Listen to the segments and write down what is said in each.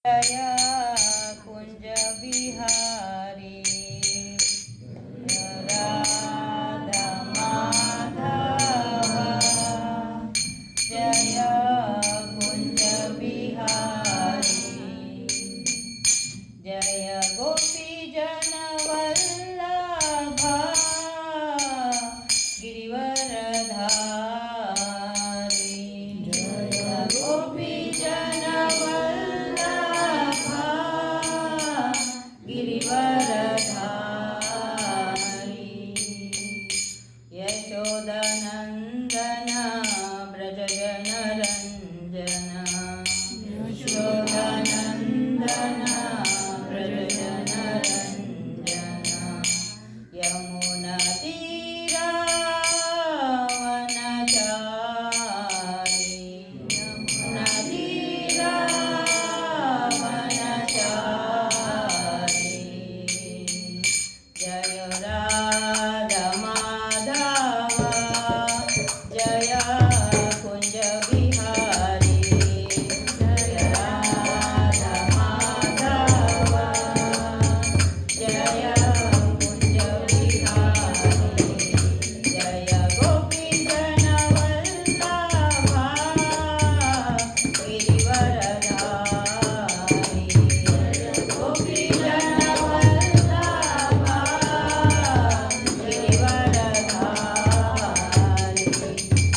जय कुंज बिहारी राधा माधव जय कुंज बिहारी जय गोपी जन वल्लभा गिरिवरधारी जय गोपी जन वल्लभा गिरिवरधारी यशोदनन्दन व्रजजनरञ्जन यशोदनन्दन व्रजजनरञ्जन यमुनातीरावनचारी यमुनातीरावनचारी जय राधा माधव जय कुंज बिहारी जय राधा माधव जय कुंज बिहारी जय गोपी जन वल्लभा गिरिवरधारी जय गोपी जन वल्लभा गिरिवरधारी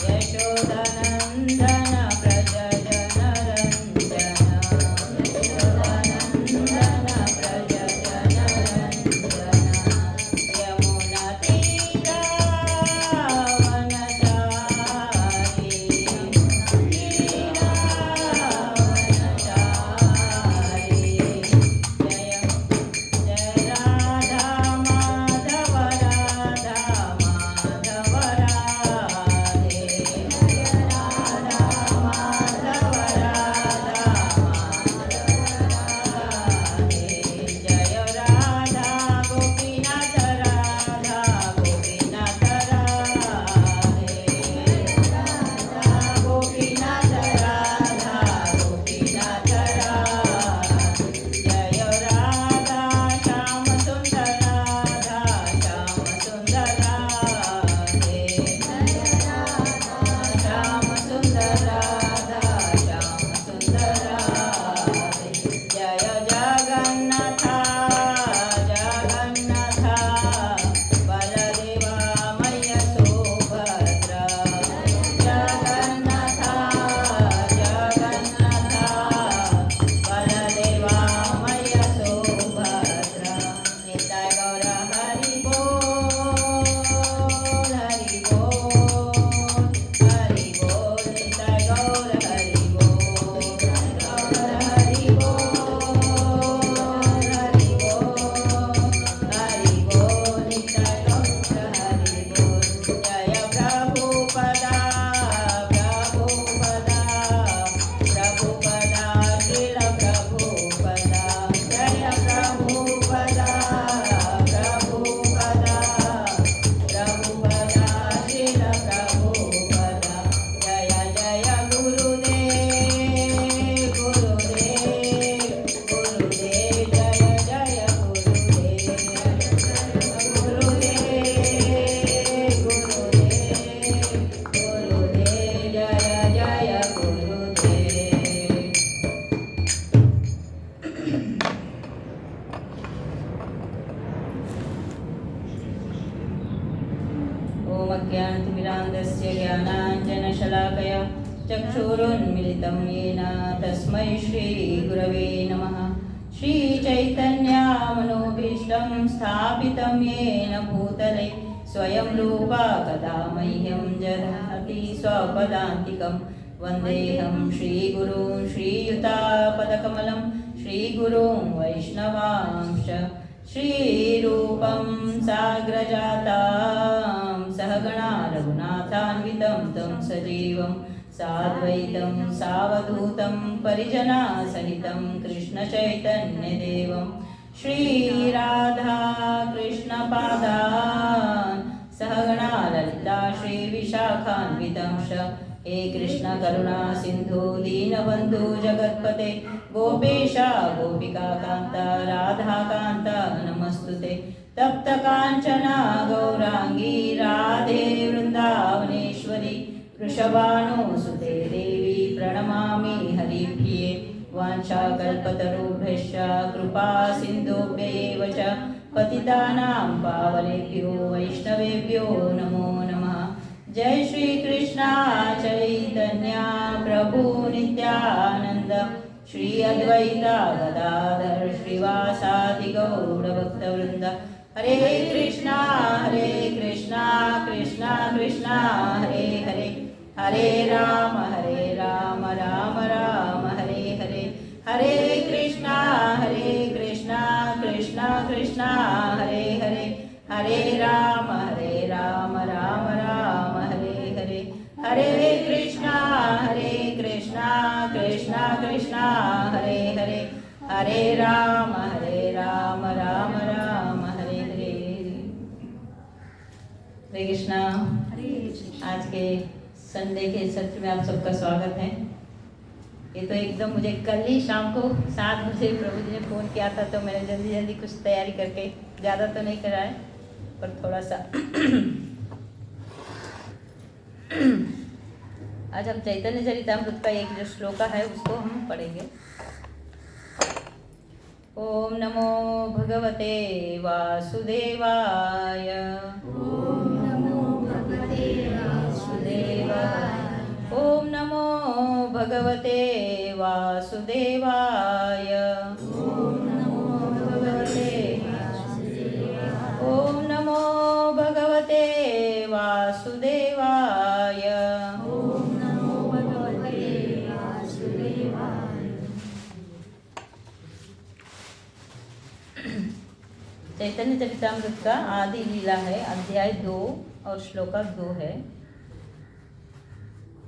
यशोदनन्दन व्रजजनरञ्जन यशोदनन्दन व्रजजनरञ्जन यमुनातीरावनचारी गिरिरावनचारी जय जय राधा माधव राधा माधव राधे जय राधा माधव राधा माधव राधे जय राधा गोपीनाथ राधा गोपीनाथ राधे राधा गोपीनाथ राधा गोपीनाथ राधे जय राधा श्याम सुंदर राधा श्याम सुंदर राधे जय राधा श्याम सुंदर राधा श्याम सुंदर राधे जय जगन्नाथ जगन्नाथ बलदेवा मय्य सुभद्रा जगन्नाथ जगन्नाथ बलदेवा मय्य सुभद्रा निताय गौर हरि बोल हरि बोल हरि बोल निताय गौर हरि बोल हरि बोल हरि बोल निताय गौर हरि बोल जय प्रभुपदा प्रभुपदा प्रभुपदा श्रील प्रभुपदा जय प्रभुपदा प्रभुपदा प्रभुपदा श्रील प्रभुपदा जय जय गुरुदेव गुरुदेव गुरुदेव जय जय गुरुदेव गुरुदेव गुरुदेव जय जय गुरुदेव ॐ अज्ञानतिमिरान्धस्य ज्ञानाञ्जनशलाकया चक्षुरुन्मिलितं येन तस्मै श्रीगुरवे नमः श्रीचैतन्यमनोभीष्टं स्थापितं येन भूतले स्वयं रूपा कदा मह्यं ददाति स्वपदान्तिकं वन्देऽहं श्रीगुरुं श्रीयुतापदकमलं श्रीगुरुं वैष्णवांश्च श्रीरूपं साग्रजातां सहगणा रघुनाथान्वितं तं सजीवं साद्वैतं सावधूतं परिजनासहितं कृष्णचैतन्यदेवं श्रीराधा कृष्णपादान् सहगणा ललिता श्रीविशाखान्वितं च हे कृष्ण करुणा सिंधु दीनबंधु जगत्पते गोपेशा गोपिका कांता राधा कांता नमस्तुते तप्त कांचना गौरांगी राधे वृंदावनेश्वरी वृषभानुसुते देवी प्रणमामि हरिप्रिये वाञ्छाकल्पतरुभ्यश्च कृपा सिन्धुभ्येव च पतितानां पावनेभ्यो वैष्णवेभ्यो नमो नमः। जय श्री कृष्ण चैतन्य प्रभु नित्यानंद श्री अद्वैता गदाधर श्रीवासादि गौरभक्तवृंद। हरे कृष्णा कृष्णा कृष्णा हरे हरे हरे राम राम राम हरे हरे। हरे कृष्णा कृष्णा कृष्णा हरे हरे हरे राम राम राम हरे हरे। हरे कृष्णा कृष्णा कृष्णा हरे हरे हरे राम राम राम हरे हरे। हरे कृष्णा। आज के संडे के सत्र में आप सबका स्वागत है। ये तो एकदम मुझे कल ही शाम को 7 बजे प्रभु जी ने फ़ोन किया था, तो मैंने जल्दी कुछ तैयारी करके, ज़्यादा तो नहीं करा है पर थोड़ा सा आज हम चैतन्य चरितामृत का एक जो श्लोका है उसको हम पढ़ेंगे। ओम नमो भगवते वासुदेवाय। ओम नमो भगवते वासुदेवाय। ओम नमो भगवते वासुदेवाय। ओम नमो भगवते वासुदेवाय। ओम नमो भगवते वासुदेवाय। ओम नमो भगवते वासुदेवाय। चैतन्य चरितामृत का आदि लीला है, अध्याय 2 और श्लोका 2 है।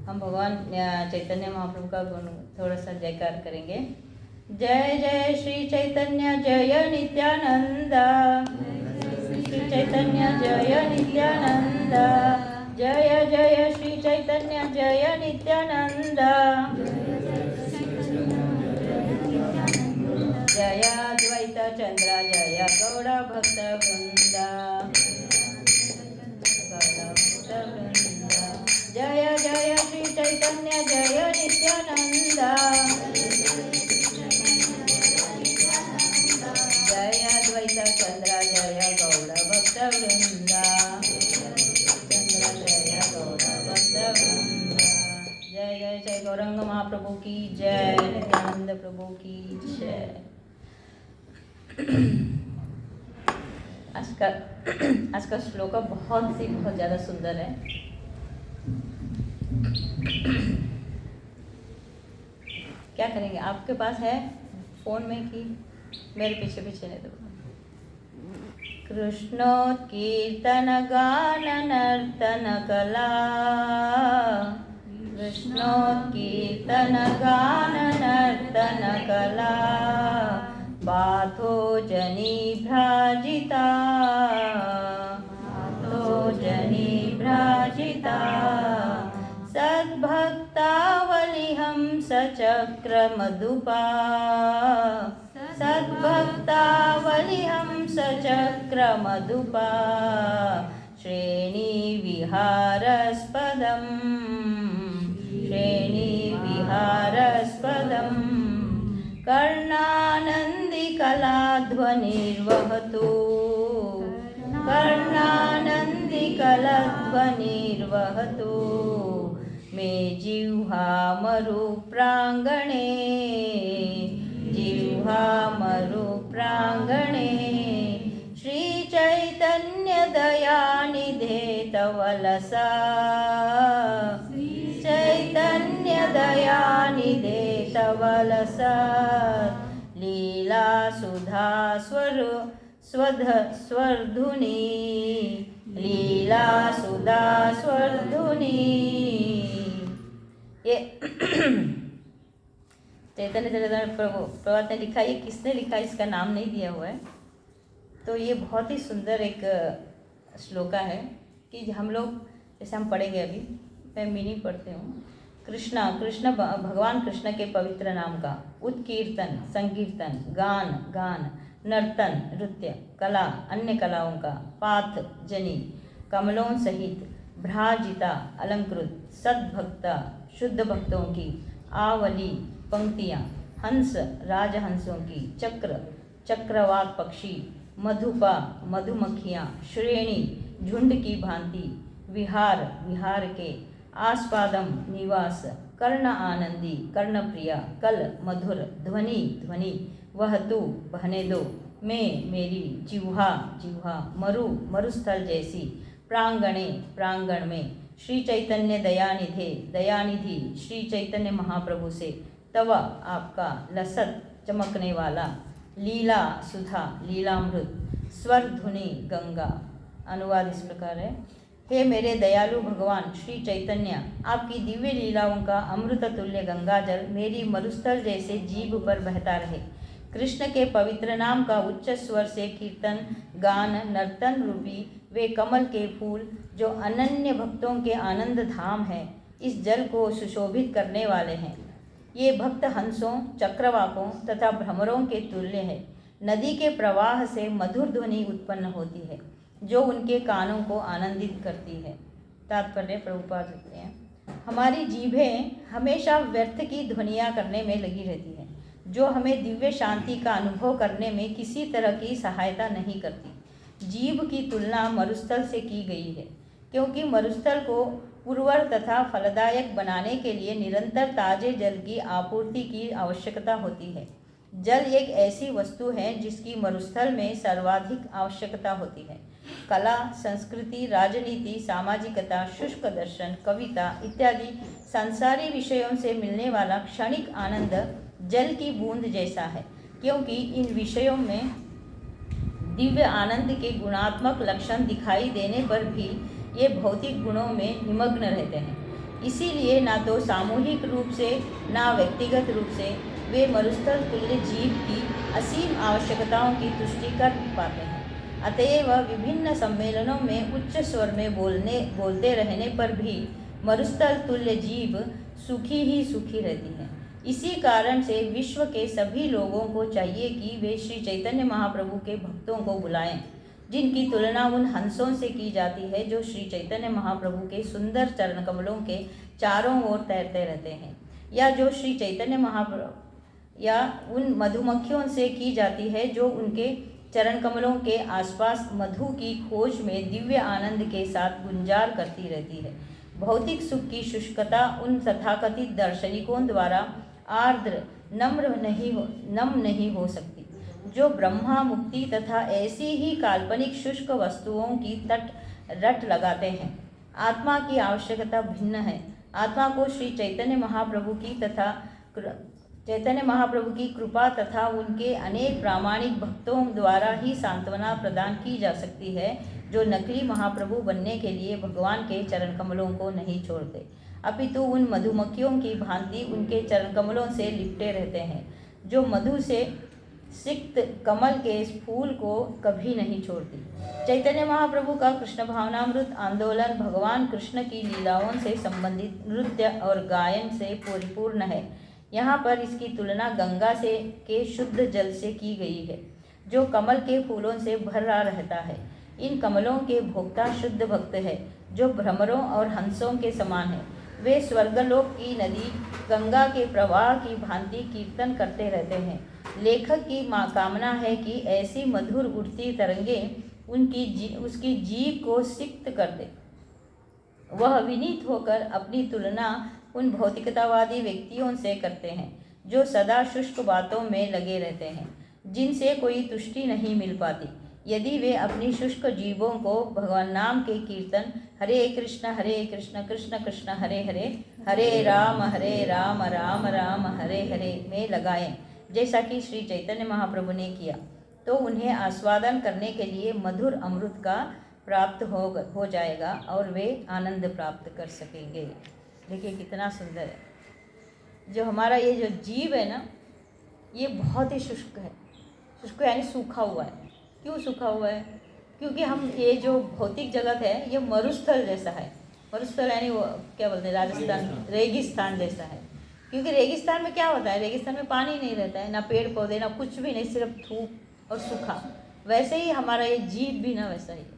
हम भगवान चैतन्य महाप्रभु का थोड़ा सा जयकार करेंगे। जय जय श्री चैतन्य जय नित्यानंद। श्री चैतन्य जय नित्यानंद। जय जय श्री चैतन्य जय नित्यानंद। जय अद्वैत चंद्र जय गौड़ भक्त वृंद। जय जय श्री चैतन्य जय नित्यानंद। जय अद्वैत चंद्र जय गौड़ भक्त वृंद। जय गौड़ भक्त वृंद। जय जय जय गौरंग महाप्रभु की जय, नित्यानंद प्रभु की जय। आज का श्लोक बहुत ज़्यादा सुंदर है। क्या करेंगे, आपके पास है फोन में कि मेरे पीछे पीछे नहीं? तो कृष्णोत्कीर्तन गान नर्तन कला। कृष्णोत्कीर्तन गान नर्तन कला। बाथो जनी भ्राजिता। बाथो जनी भ्राजिता। सद्भक्तावलिहं सचक्र मधुपा। सद्भक्तावलिहं सचक्र मधुपा। श्रेणीविहारस्पदम्। श्रेणीविहारस्पदम्। कर्णानन्दिकलाध्वनिर्वहतु। कर्णानन्दिकलाध्वनिर्वहतु। मे जिह्वामरुप्राङ्गणे। जिह्वामरुप्राङ्गणे। श्रीचैतन्यदयानिधे तव लसा। चैतन्यदयानिधे तव लसा। लीला सुधा स्वर्धुनी। लीला सुधा स्वर्धुनी। ये चैतन्य चरितामृत प्रभात ने लिखा। ये किसने लिखा इसका नाम नहीं दिया हुआ है। तो ये बहुत ही सुंदर एक श्लोका है कि हम लोग जैसे हम पढ़ेंगे अभी मैं मीनिंग पढ़ती हूँ। कृष्ण भगवान कृष्ण के पवित्र नाम का उत्कीर्तन, संकीर्तन, गान, नर्तन, नृत्य, कला, अन्य कलाओं का, पाथ, जनी, कमलों सहित, भ्राजिता, अलंकृत, सद्भक्ता, शुद्ध भक्तों की, आवली, पंक्तियाँ, हंस, राजहंसों की, चक्रवाक पक्षी, मधुपा, मधुमक्खियाँ, श्रेणी, झुंड की भांति, विहार के, आस्पादम, निवास, कर्ण आनंदी, कर्णप्रिया, कल, मधुर, ध्वनि, वहतु, बहने दो, मैं, मेरी, जिह्वा, मरुस्थल जैसी, प्रांगण में, श्री चैतन्य दयानिधि श्री चैतन्य महाप्रभु से, तव, आपका, लसत, चमकने वाला, लीला सुधा, लीलामृत, स्वर धुनि, गंगा। अनुवाद इस प्रकार है। हे मेरे दयालु भगवान श्री चैतन्य, आपकी दिव्य लीलाओं का अमृत तुल्य गंगा जल मेरी मरुस्थल जैसे जीभ पर बहता रहे। कृष्ण के पवित्र नाम का उच्च स्वर से कीर्तन, गान, नर्तन रूपी वे कमल के फूल जो अनन्य भक्तों के आनंद धाम है, इस जल को सुशोभित करने वाले हैं। ये भक्त हंसों, चक्रवाकों तथा भ्रमरों के तुल्य है। नदी के प्रवाह से मधुर ध्वनि उत्पन्न होती है जो उनके कानों को आनंदित करती है। तात्पर्य प्रभुपाद लिखते हैं, हमारी जीभें हमेशा व्यर्थ की ध्वनियाँ करने में लगी रहती हैं जो हमें दिव्य शांति का अनुभव करने में किसी तरह की सहायता नहीं करती। जीभ की तुलना मरुस्थल से की गई है क्योंकि मरुस्थल को उर्वर तथा फलदायक बनाने के लिए निरंतर ताजे जल की आपूर्ति की आवश्यकता होती है। जल एक ऐसी वस्तु है जिसकी मरुस्थल में सर्वाधिक आवश्यकता होती है। कला, संस्कृति, राजनीति, सामाजिकता, शुष्क दर्शन, कविता इत्यादि सांसारिक विषयों से मिलने वाला क्षणिक आनंद जल की बूंद जैसा है, क्योंकि इन विषयों में दिव्य आनंद के गुणात्मक लक्षण दिखाई देने पर भी ये भौतिक गुणों में निमग्न रहते हैं। इसीलिए ना तो सामूहिक रूप से ना व्यक्तिगत रूप से वे मरुस्थल तुल्य जीव की असीम आवश्यकताओं की तुष्टि कर पाते हैं। अतएव विभिन्न सम्मेलनों में उच्च स्वर में बोलते रहने पर भी मरुस्थल तुल्य जीव सुखी ही सुखी रहती है। इसी कारण से विश्व के सभी लोगों को चाहिए कि वे श्री चैतन्य महाप्रभु के भक्तों को बुलाएं, जिनकी तुलना उन हंसों से की जाती है जो श्री चैतन्य महाप्रभु के सुंदर चरण कमलों के चारों ओर तैरते रहते हैं, या जो श्री चैतन्य महाप्रभु या उन मधुमक्खियों से की जाती है जो उनके चरण कमलों के आसपास मधु की खोज में दिव्य आनंद के साथ गुंजार करती रहती है। भौतिक सुख की शुष्कता उन तथाकथित दार्शनिकों द्वारा आर्द्र नम नहीं हो सकती जो ब्रह्मा मुक्ति तथा ऐसी ही काल्पनिक शुष्क वस्तुओं की रट लगाते हैं। आत्मा की आवश्यकता भिन्न है। आत्मा को श्री चैतन्य महाप्रभु की कृपा तथा उनके अनेक प्रामाणिक भक्तों द्वारा ही सांत्वना प्रदान की जा सकती है, जो नकली महाप्रभु बनने के लिए भगवान के चरण कमलों को नहीं छोड़ते, अपितु उन मधुमक्खियों की भांति उनके चरण कमलों से लिपटे रहते हैं, जो मधु से सिक्त कमल के इस फूल को कभी नहीं छोड़ती। चैतन्य महाप्रभु का कृष्ण भावनामृत आंदोलन भगवान कृष्ण की लीलाओं से संबंधित नृत्य और गायन से परिपूर्ण है। यहाँ पर इसकी तुलना गंगा के शुद्ध जल से की गई है, जो कमल के फूलों से भरा रहता है। इन कमलों के भोक्ता शुद्ध भक्त है, जो भ्रमरों और हंसों के समान है। वे स्वर्गलोक की नदी गंगा के प्रवाह की भांति कीर्तन करते रहते हैं। लेखक की कामना है कि ऐसी मधुर उठती तरंगें उसकी जीभ को सिक्त कर दे। वह विनीत होकर अपनी तुलना उन भौतिकतावादी व्यक्तियों से करते हैं जो सदा शुष्क बातों में लगे रहते हैं, जिनसे कोई तुष्टि नहीं मिल पाती। यदि वे अपनी शुष्क जीवों को भगवान नाम के कीर्तन हरे कृष्ण कृष्ण कृष्ण हरे हरे, हरे राम राम राम हरे हरे में लगाएं, जैसा कि श्री चैतन्य महाप्रभु ने किया, तो उन्हें आस्वादन करने के लिए मधुर अमृत का प्राप्त हो जाएगा और वे आनंद प्राप्त कर सकेंगे। देखिए कितना सुंदर है। जो हमारा ये जो जीव है ना, ये बहुत ही शुष्क है। शुष्क यानी सूखा हुआ है। क्यों सूखा हुआ है? क्योंकि हम ये जो भौतिक जगत है ये मरुस्थल जैसा है। मरुस्थल यानी वो क्या बोलते हैं, राजस्थान रेगिस्तान जैसा है। क्योंकि रेगिस्तान में क्या होता है, रेगिस्तान में पानी नहीं रहता है, ना पेड़ पौधे ना कुछ भी नहीं, सिर्फ धूप और सूखा। वैसे ही हमारा ये जीव भी ना वैसा ही है।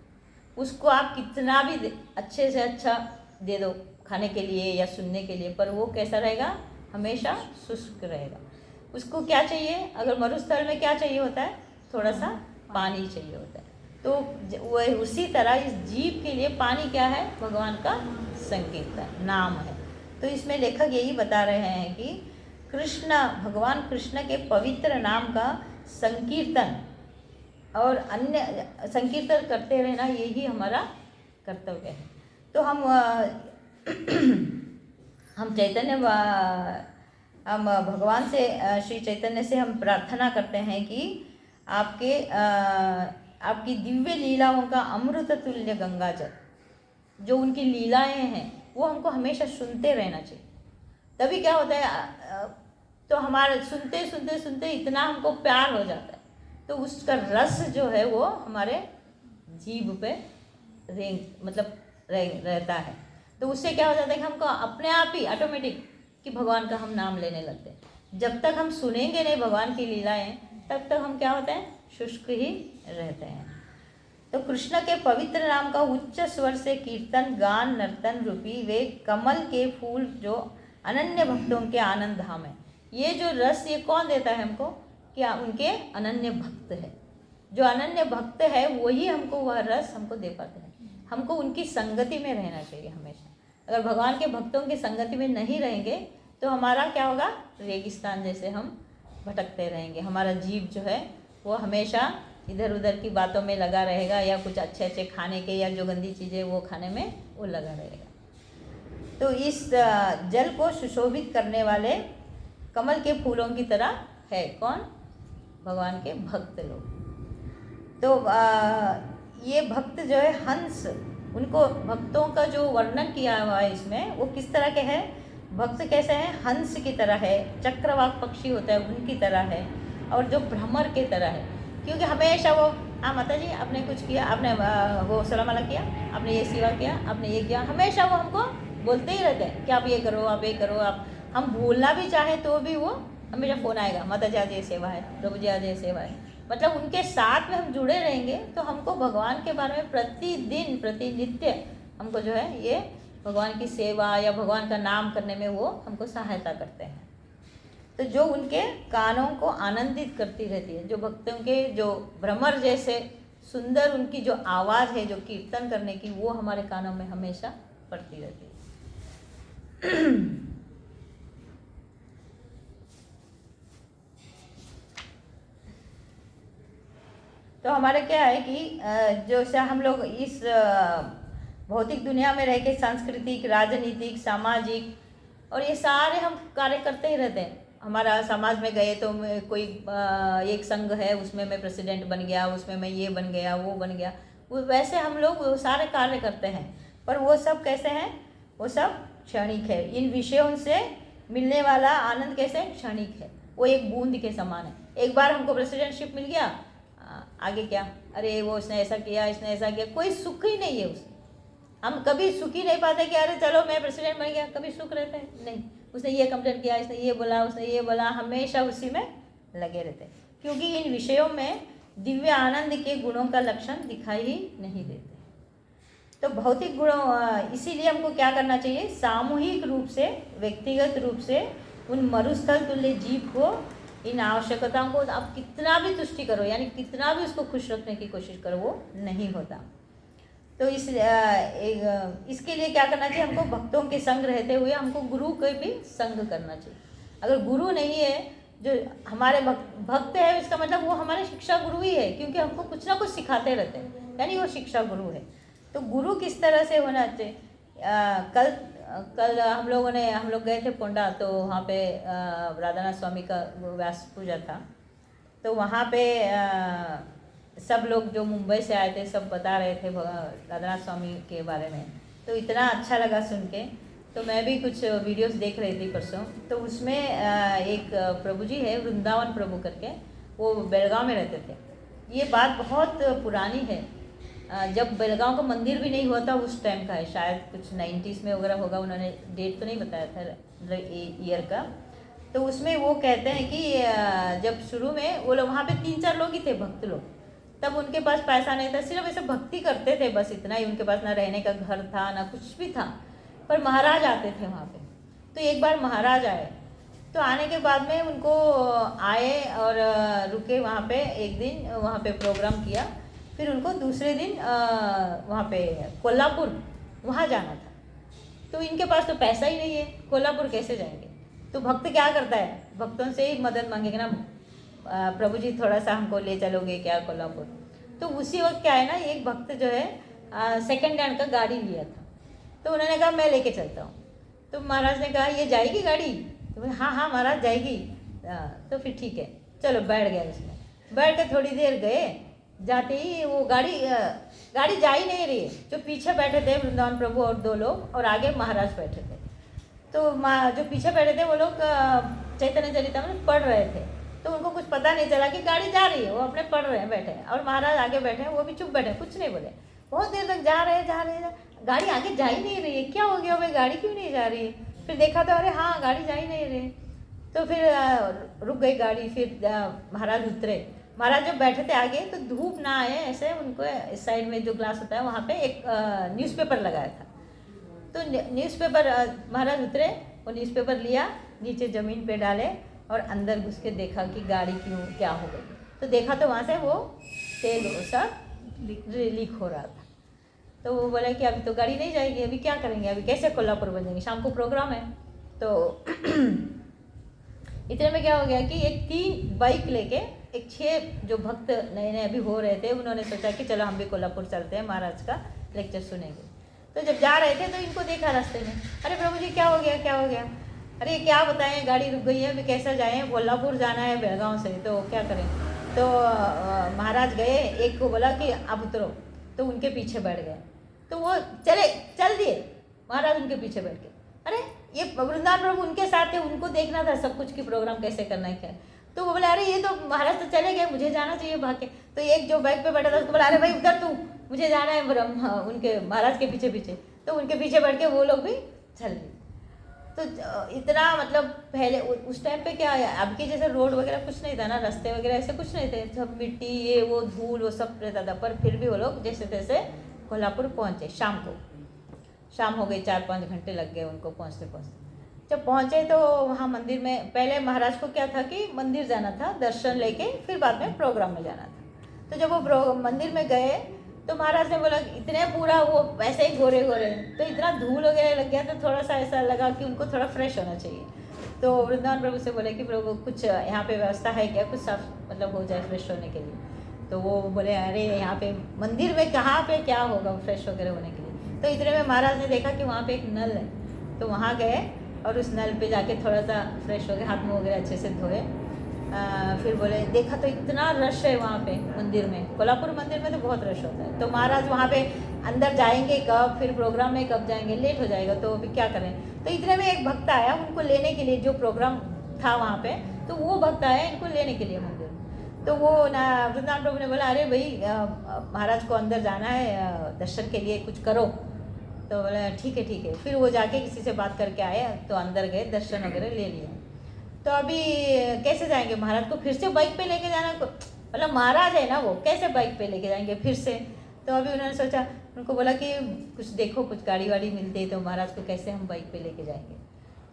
उसको आप कितना भी अच्छे से अच्छा दे दो खाने के लिए या सुनने के लिए, पर वो कैसा रहेगा, हमेशा शुष्क रहेगा। उसको क्या चाहिए, अगर मरुस्थल में क्या चाहिए होता है, थोड़ा सा पानी चाहिए होता है। तो वह उसी तरह इस जीव के लिए पानी क्या है, भगवान का संकीर्तन नाम है। तो इसमें लेखक यही बता रहे हैं कि कृष्ण, भगवान कृष्ण के पवित्र नाम का संकीर्तन और अन्य संकीर्तन करते रहना, यही हमारा कर्तव्य है। तो हम चैतन्य, हम भगवान से, श्री चैतन्य से हम प्रार्थना करते हैं कि आपकी दिव्य लीलाओं का अमृत तुल्य गंगा जल, जो उनकी लीलाएं हैं वो हमको हमेशा सुनते रहना चाहिए। तभी क्या होता है, तो हमारे सुनते सुनते सुनते इतना हमको प्यार हो जाता है, तो उसका रस जो है वो हमारे जीभ पे रहता है। तो उससे क्या हो जाता है कि हमको अपने आप ही ऑटोमेटिक कि भगवान का हम नाम लेने लगते हैं। जब तक हम सुनेंगे नहीं भगवान की लीलाएं, तब तक हम क्या होते हैं, शुष्क ही रहते हैं। तो कृष्ण के पवित्र नाम का उच्च स्वर से कीर्तन, गान, नर्तन रूपी वे कमल के फूल जो अनन्य भक्तों के आनंद धाम है। ये जो रस ये कौन देता है हमको, क्या उनके अनन्य भक्त है। जो अनन्य भक्त है वही हमको वह रस हमको दे पाते हैं। हमको उनकी संगति में रहना चाहिए हमेशा। अगर भगवान के भक्तों की संगति में नहीं रहेंगे तो हमारा क्या होगा, रेगिस्तान जैसे हम भटकते रहेंगे। हमारा जीव जो है वो हमेशा इधर उधर की बातों में लगा रहेगा, या कुछ अच्छे अच्छे खाने के या जो गंदी चीज़ें वो खाने में वो लगा रहेगा। तो इस जल को सुशोभित करने वाले कमल के फूलों की तरह है कौन, भगवान के भक्त लोग। तो ये भक्त जो है हंस, उनको भक्तों का जो वर्णन किया हुआ है इसमें, वो किस तरह के हैं, भक्त कैसे हैं, हंस की तरह है, चक्रवाक पक्षी होता है उनकी तरह है, और जो भ्रमर के तरह है। क्योंकि हमेशा वो, हाँ माता जी आपने कुछ किया, आपने वो सलाम अलैकुम किया, आपने ये सेवा किया, आपने ये किया, हमेशा वो हमको बोलते ही रहते हैं कि आप ये करो, आप ये करो। आप हम भूलना भी चाहें तो भी वो हमेशा फ़ोन आएगा, माता जी आज ये सेवा है, प्रभु जी आज ये सेवा है। मतलब उनके साथ में हम जुड़े रहेंगे तो हमको भगवान के बारे में प्रतिदिन प्रतिनित्य हमको जो है ये भगवान की सेवा या भगवान का नाम करने में वो हमको सहायता करते हैं। तो जो उनके कानों को आनंदित करती रहती है, जो भक्तों के जो भ्रमर जैसे सुंदर उनकी जो आवाज़ है जो कीर्तन करने की, वो हमारे कानों में हमेशा पड़ती रहती है। तो हमारे क्या है कि जो से हम लोग इस भौतिक दुनिया में रह के सांस्कृतिक, राजनीतिक, सामाजिक और ये सारे हम कार्य करते ही रहते हैं। हमारा समाज में गए तो कोई एक संघ है, उसमें मैं प्रेसिडेंट बन गया, उसमें मैं ये बन गया, वो बन गया, वो वैसे हम लोग वो सारे कार्य करते हैं। पर वो सब कैसे हैं, वो सब क्षणिक है। इन विषयों से मिलने वाला आनंद कैसे क्षणिक है, वो एक बूंद के समान है। एक बार हमको प्रेसिडेंटशिप मिल गया, आगे क्या, अरे वो इसने ऐसा किया, इसने ऐसा किया, कोई सुख ही नहीं है उसमें। हम कभी सुख ही नहीं पाते कि अरे चलो मैं प्रेसिडेंट बन गया, कभी सुख रहता है नहीं। उसने ये कंप्लेंट किया, इसने ये बोला, उसने ये बोला, हमेशा उसी में लगे रहते हैं। क्योंकि इन विषयों में दिव्य आनंद के गुणों का लक्षण दिखाई ही नहीं देते। तो भौतिक गुणों, इसीलिए हमको क्या करना चाहिए, सामूहिक रूप से, व्यक्तिगत रूप से उन मरुस्थल तुल्य जीव को, इन आवश्यकताओं को आप कितना भी तुष्टि करो, यानी कितना भी उसको खुश रखने की कोशिश करो, वो नहीं होता। तो इसके लिए क्या करना चाहिए, हमको भक्तों के संग रहते हुए हमको गुरु के भी संग करना चाहिए। अगर गुरु नहीं है, जो हमारे भक्त है, इसका मतलब वो हमारे शिक्षा गुरु ही है, क्योंकि हमको कुछ ना कुछ सिखाते रहते हैं, यानी वो शिक्षा गुरु है। तो गुरु किस तरह से होना चाहिए, कल हम लोग गए थे पोंडा, तो वहाँ पे राधानाथ स्वामी का व्यास पूजा था। तो वहाँ पे सब लोग जो मुंबई से आए थे सब बता रहे थे राधानाथ स्वामी के बारे में, तो इतना अच्छा लगा सुन के। तो मैं भी कुछ वीडियोस देख रही थी परसों, तो उसमें एक प्रभु जी है, वृंदावन प्रभु करके, वो बेलगांव में रहते थे। ये बात बहुत पुरानी है, जब बेलगांव का मंदिर भी नहीं हुआ था उस टाइम का है, शायद कुछ 90s में वगैरह होगा, उन्होंने डेट तो नहीं बताया था मतलब ईयर का। तो उसमें वो कहते हैं कि जब शुरू में वो लोग वहाँ पे 3-4 लोग ही थे भक्त लोग, तब उनके पास पैसा नहीं था, सिर्फ ऐसे भक्ति करते थे बस, इतना ही। उनके पास ना रहने का घर था ना कुछ भी था, पर महाराज आते थे वहाँ पे। तो एक बार महाराज आए, तो आने के बाद में उनको आए और रुके वहाँ पे, एक दिन वहाँ पे प्रोग्राम किया। फिर उनको दूसरे दिन वहाँ पे कोल्हापुर वहाँ जाना था। तो इनके पास तो पैसा ही नहीं है, कोल्हापुर कैसे जाएंगे? तो भक्त क्या करता है, भक्तों से ही मदद मांगेगा ना, प्रभु जी थोड़ा सा हमको ले चलोगे क्या कोल्हापुर? तो उसी वक्त क्या है ना, एक भक्त जो है सेकंड हैंड का गाड़ी लिया था, तो उन्होंने कहा मैं लेके चलता हूँ। तो महाराज ने कहा ये जाएगी गाड़ी? तो बोले हाँ हाँ महाराज जाएगी। तो फिर ठीक है, चलो बैठ गया उसमें। बैठ के थोड़ी देर गए, जाते ही वो गाड़ी जा ही नहीं रही। जो पीछे बैठे थे वृंदावन प्रभु और 2 लोग, और आगे महाराज बैठे थे। तो जो पीछे बैठे थे वो लोग चैतन्य चरितामृत पढ़ रहे थे, तो उनको कुछ पता नहीं चला कि गाड़ी जा रही है, वो अपने पढ़ रहे हैं बैठे, और महाराज आगे बैठे हैं, वो भी चुप बैठे, कुछ नहीं बोले। बहुत देर तक जा रहे हैं, गाड़ी आगे जा ही नहीं रही है, क्या हो गया भाई, गाड़ी क्यों नहीं जा रही है? फिर देखा तो अरे हाँ गाड़ी जा ही नहीं रही। तो फिर रुक गई गाड़ी। फिर महाराज उतरे। महाराज जब बैठे थे आगे, तो धूप ना आए ऐसे, उनको इस साइड में जो ग्लास होता है वहाँ पे एक न्यूज़पेपर लगाया था। तो न्यूज़पेपर महाराज उतरे, वो न्यूज़पेपर लिया, नीचे ज़मीन पे डाले और अंदर घुस के देखा कि गाड़ी क्यों क्या हो गई। तो देखा तो वहाँ से वो तेल सब लीक हो रहा था। तो वो बोला कि अभी तो गाड़ी नहीं जाएगी, अभी क्या करेंगे, अभी कैसे कोल्हापुर बनेंगे, शाम को प्रोग्राम है। तो इतने में क्या हो गया कि एक 3 बाइक लेके एक 6 जो भक्त नए नए अभी हो रहे थे, उन्होंने सोचा कि चलो हम भी कोल्हापुर चलते हैं, महाराज का लेक्चर सुनेंगे। तो जब जा रहे थे तो इनको देखा रास्ते में, अरे प्रभु जी क्या हो गया, क्या हो गया? अरे क्या बताएं, गाड़ी रुक गई है, अभी कैसे जाएं, कोल्हापुर जाना है बेलगांव से, तो क्या करें? तो महाराज गए, एक को बोला कि आप उतरो, तो उनके पीछे बैठ गए। तो वो चल दिए, महाराज उनके पीछे बैठ के। अरे ये वृंदावन प्रभु उनके साथ थे, उनको देखना था सब कुछ कि प्रोग्राम कैसे करना है क्या। तो वो बोले अरे ये तो महाराज तो चले गए, मुझे जाना चाहिए भाग के। तो एक जो बाइक पे बैठा था उसको बोला अरे भाई उधर तू, मुझे जाना है उनके महाराज के पीछे पीछे। तो उनके पीछे बैठ के वो लोग भी चल दिए। तो इतना मतलब पहले उस टाइम पे क्या है, अब के जैसे रोड वगैरह कुछ नहीं था ना, रास्ते वगैरह ऐसे कुछ नहीं थे, सब मिट्टी ये वो धूल वो सब रहता था। पर फिर भी वो लोग जैसे तैसे कोल्हापुर पहुँचे। शाम हो गई, 4-5 घंटे लग गए उनको पहुँचते पहुँचते। जब पहुँचे तो वहाँ मंदिर में, पहले महाराज को क्या था कि मंदिर जाना था दर्शन लेके, फिर बाद में प्रोग्राम में जाना था। तो जब वो मंदिर में गए तो महाराज ने बोला इतने पूरा वो वैसे ही गोरे गोरे, तो इतना धूल वगैरह लग गया, तो थोड़ा सा ऐसा लगा कि उनको थोड़ा फ्रेश होना चाहिए। तो वृंदावन प्रभु से बोले कि प्रभु कुछ यहाँ पे व्यवस्था है क्या, कुछ साफ मतलब हो जाए फ्रेश होने के लिए। तो वो बोले अरे यहाँ पे मंदिर में कहाँ पे क्या होगा फ्रेश वगैरह होने के लिए। तो इतने में महाराज ने देखा कि वहाँ पे एक नल है, तो वहाँ गए और उस नल पे जाके थोड़ा सा फ्रेश हो गए, हाथ मुँह वगैरह अच्छे से धोए। फिर बोले देखा तो इतना रश है वहाँ पे मंदिर में, कोल्हापुर मंदिर में तो बहुत रश होता है। तो महाराज वहाँ पे अंदर जाएंगे कब, फिर प्रोग्राम में कब जाएंगे, लेट हो जाएगा, तो अभी क्या करें। तो इतने में एक भक्त आया उनको लेने के लिए, जो प्रोग्राम था वहाँ पे, तो वो भक्त आया इनको लेने के लिए मंदिर। तो वो ना वृंदावन प्रभु ने बोला अरे भाई महाराज को अंदर जाना है दर्शन के लिए, कुछ करो। तो बोला ठीक है। फिर वो जाके किसी से बात करके आए, तो अंदर गए, दर्शन वगैरह ले लिया। तो अभी कैसे जाएंगे, महाराज को फिर से बाइक पे लेके जाना, मतलब महाराज है ना वो, कैसे बाइक पे लेके जाएंगे फिर से। तो अभी उन्होंने सोचा, उनको बोला कि कुछ देखो, कुछ गाड़ी वाड़ी मिलती है तो महाराज को कैसे हम बाइक पे लेके जाएंगे।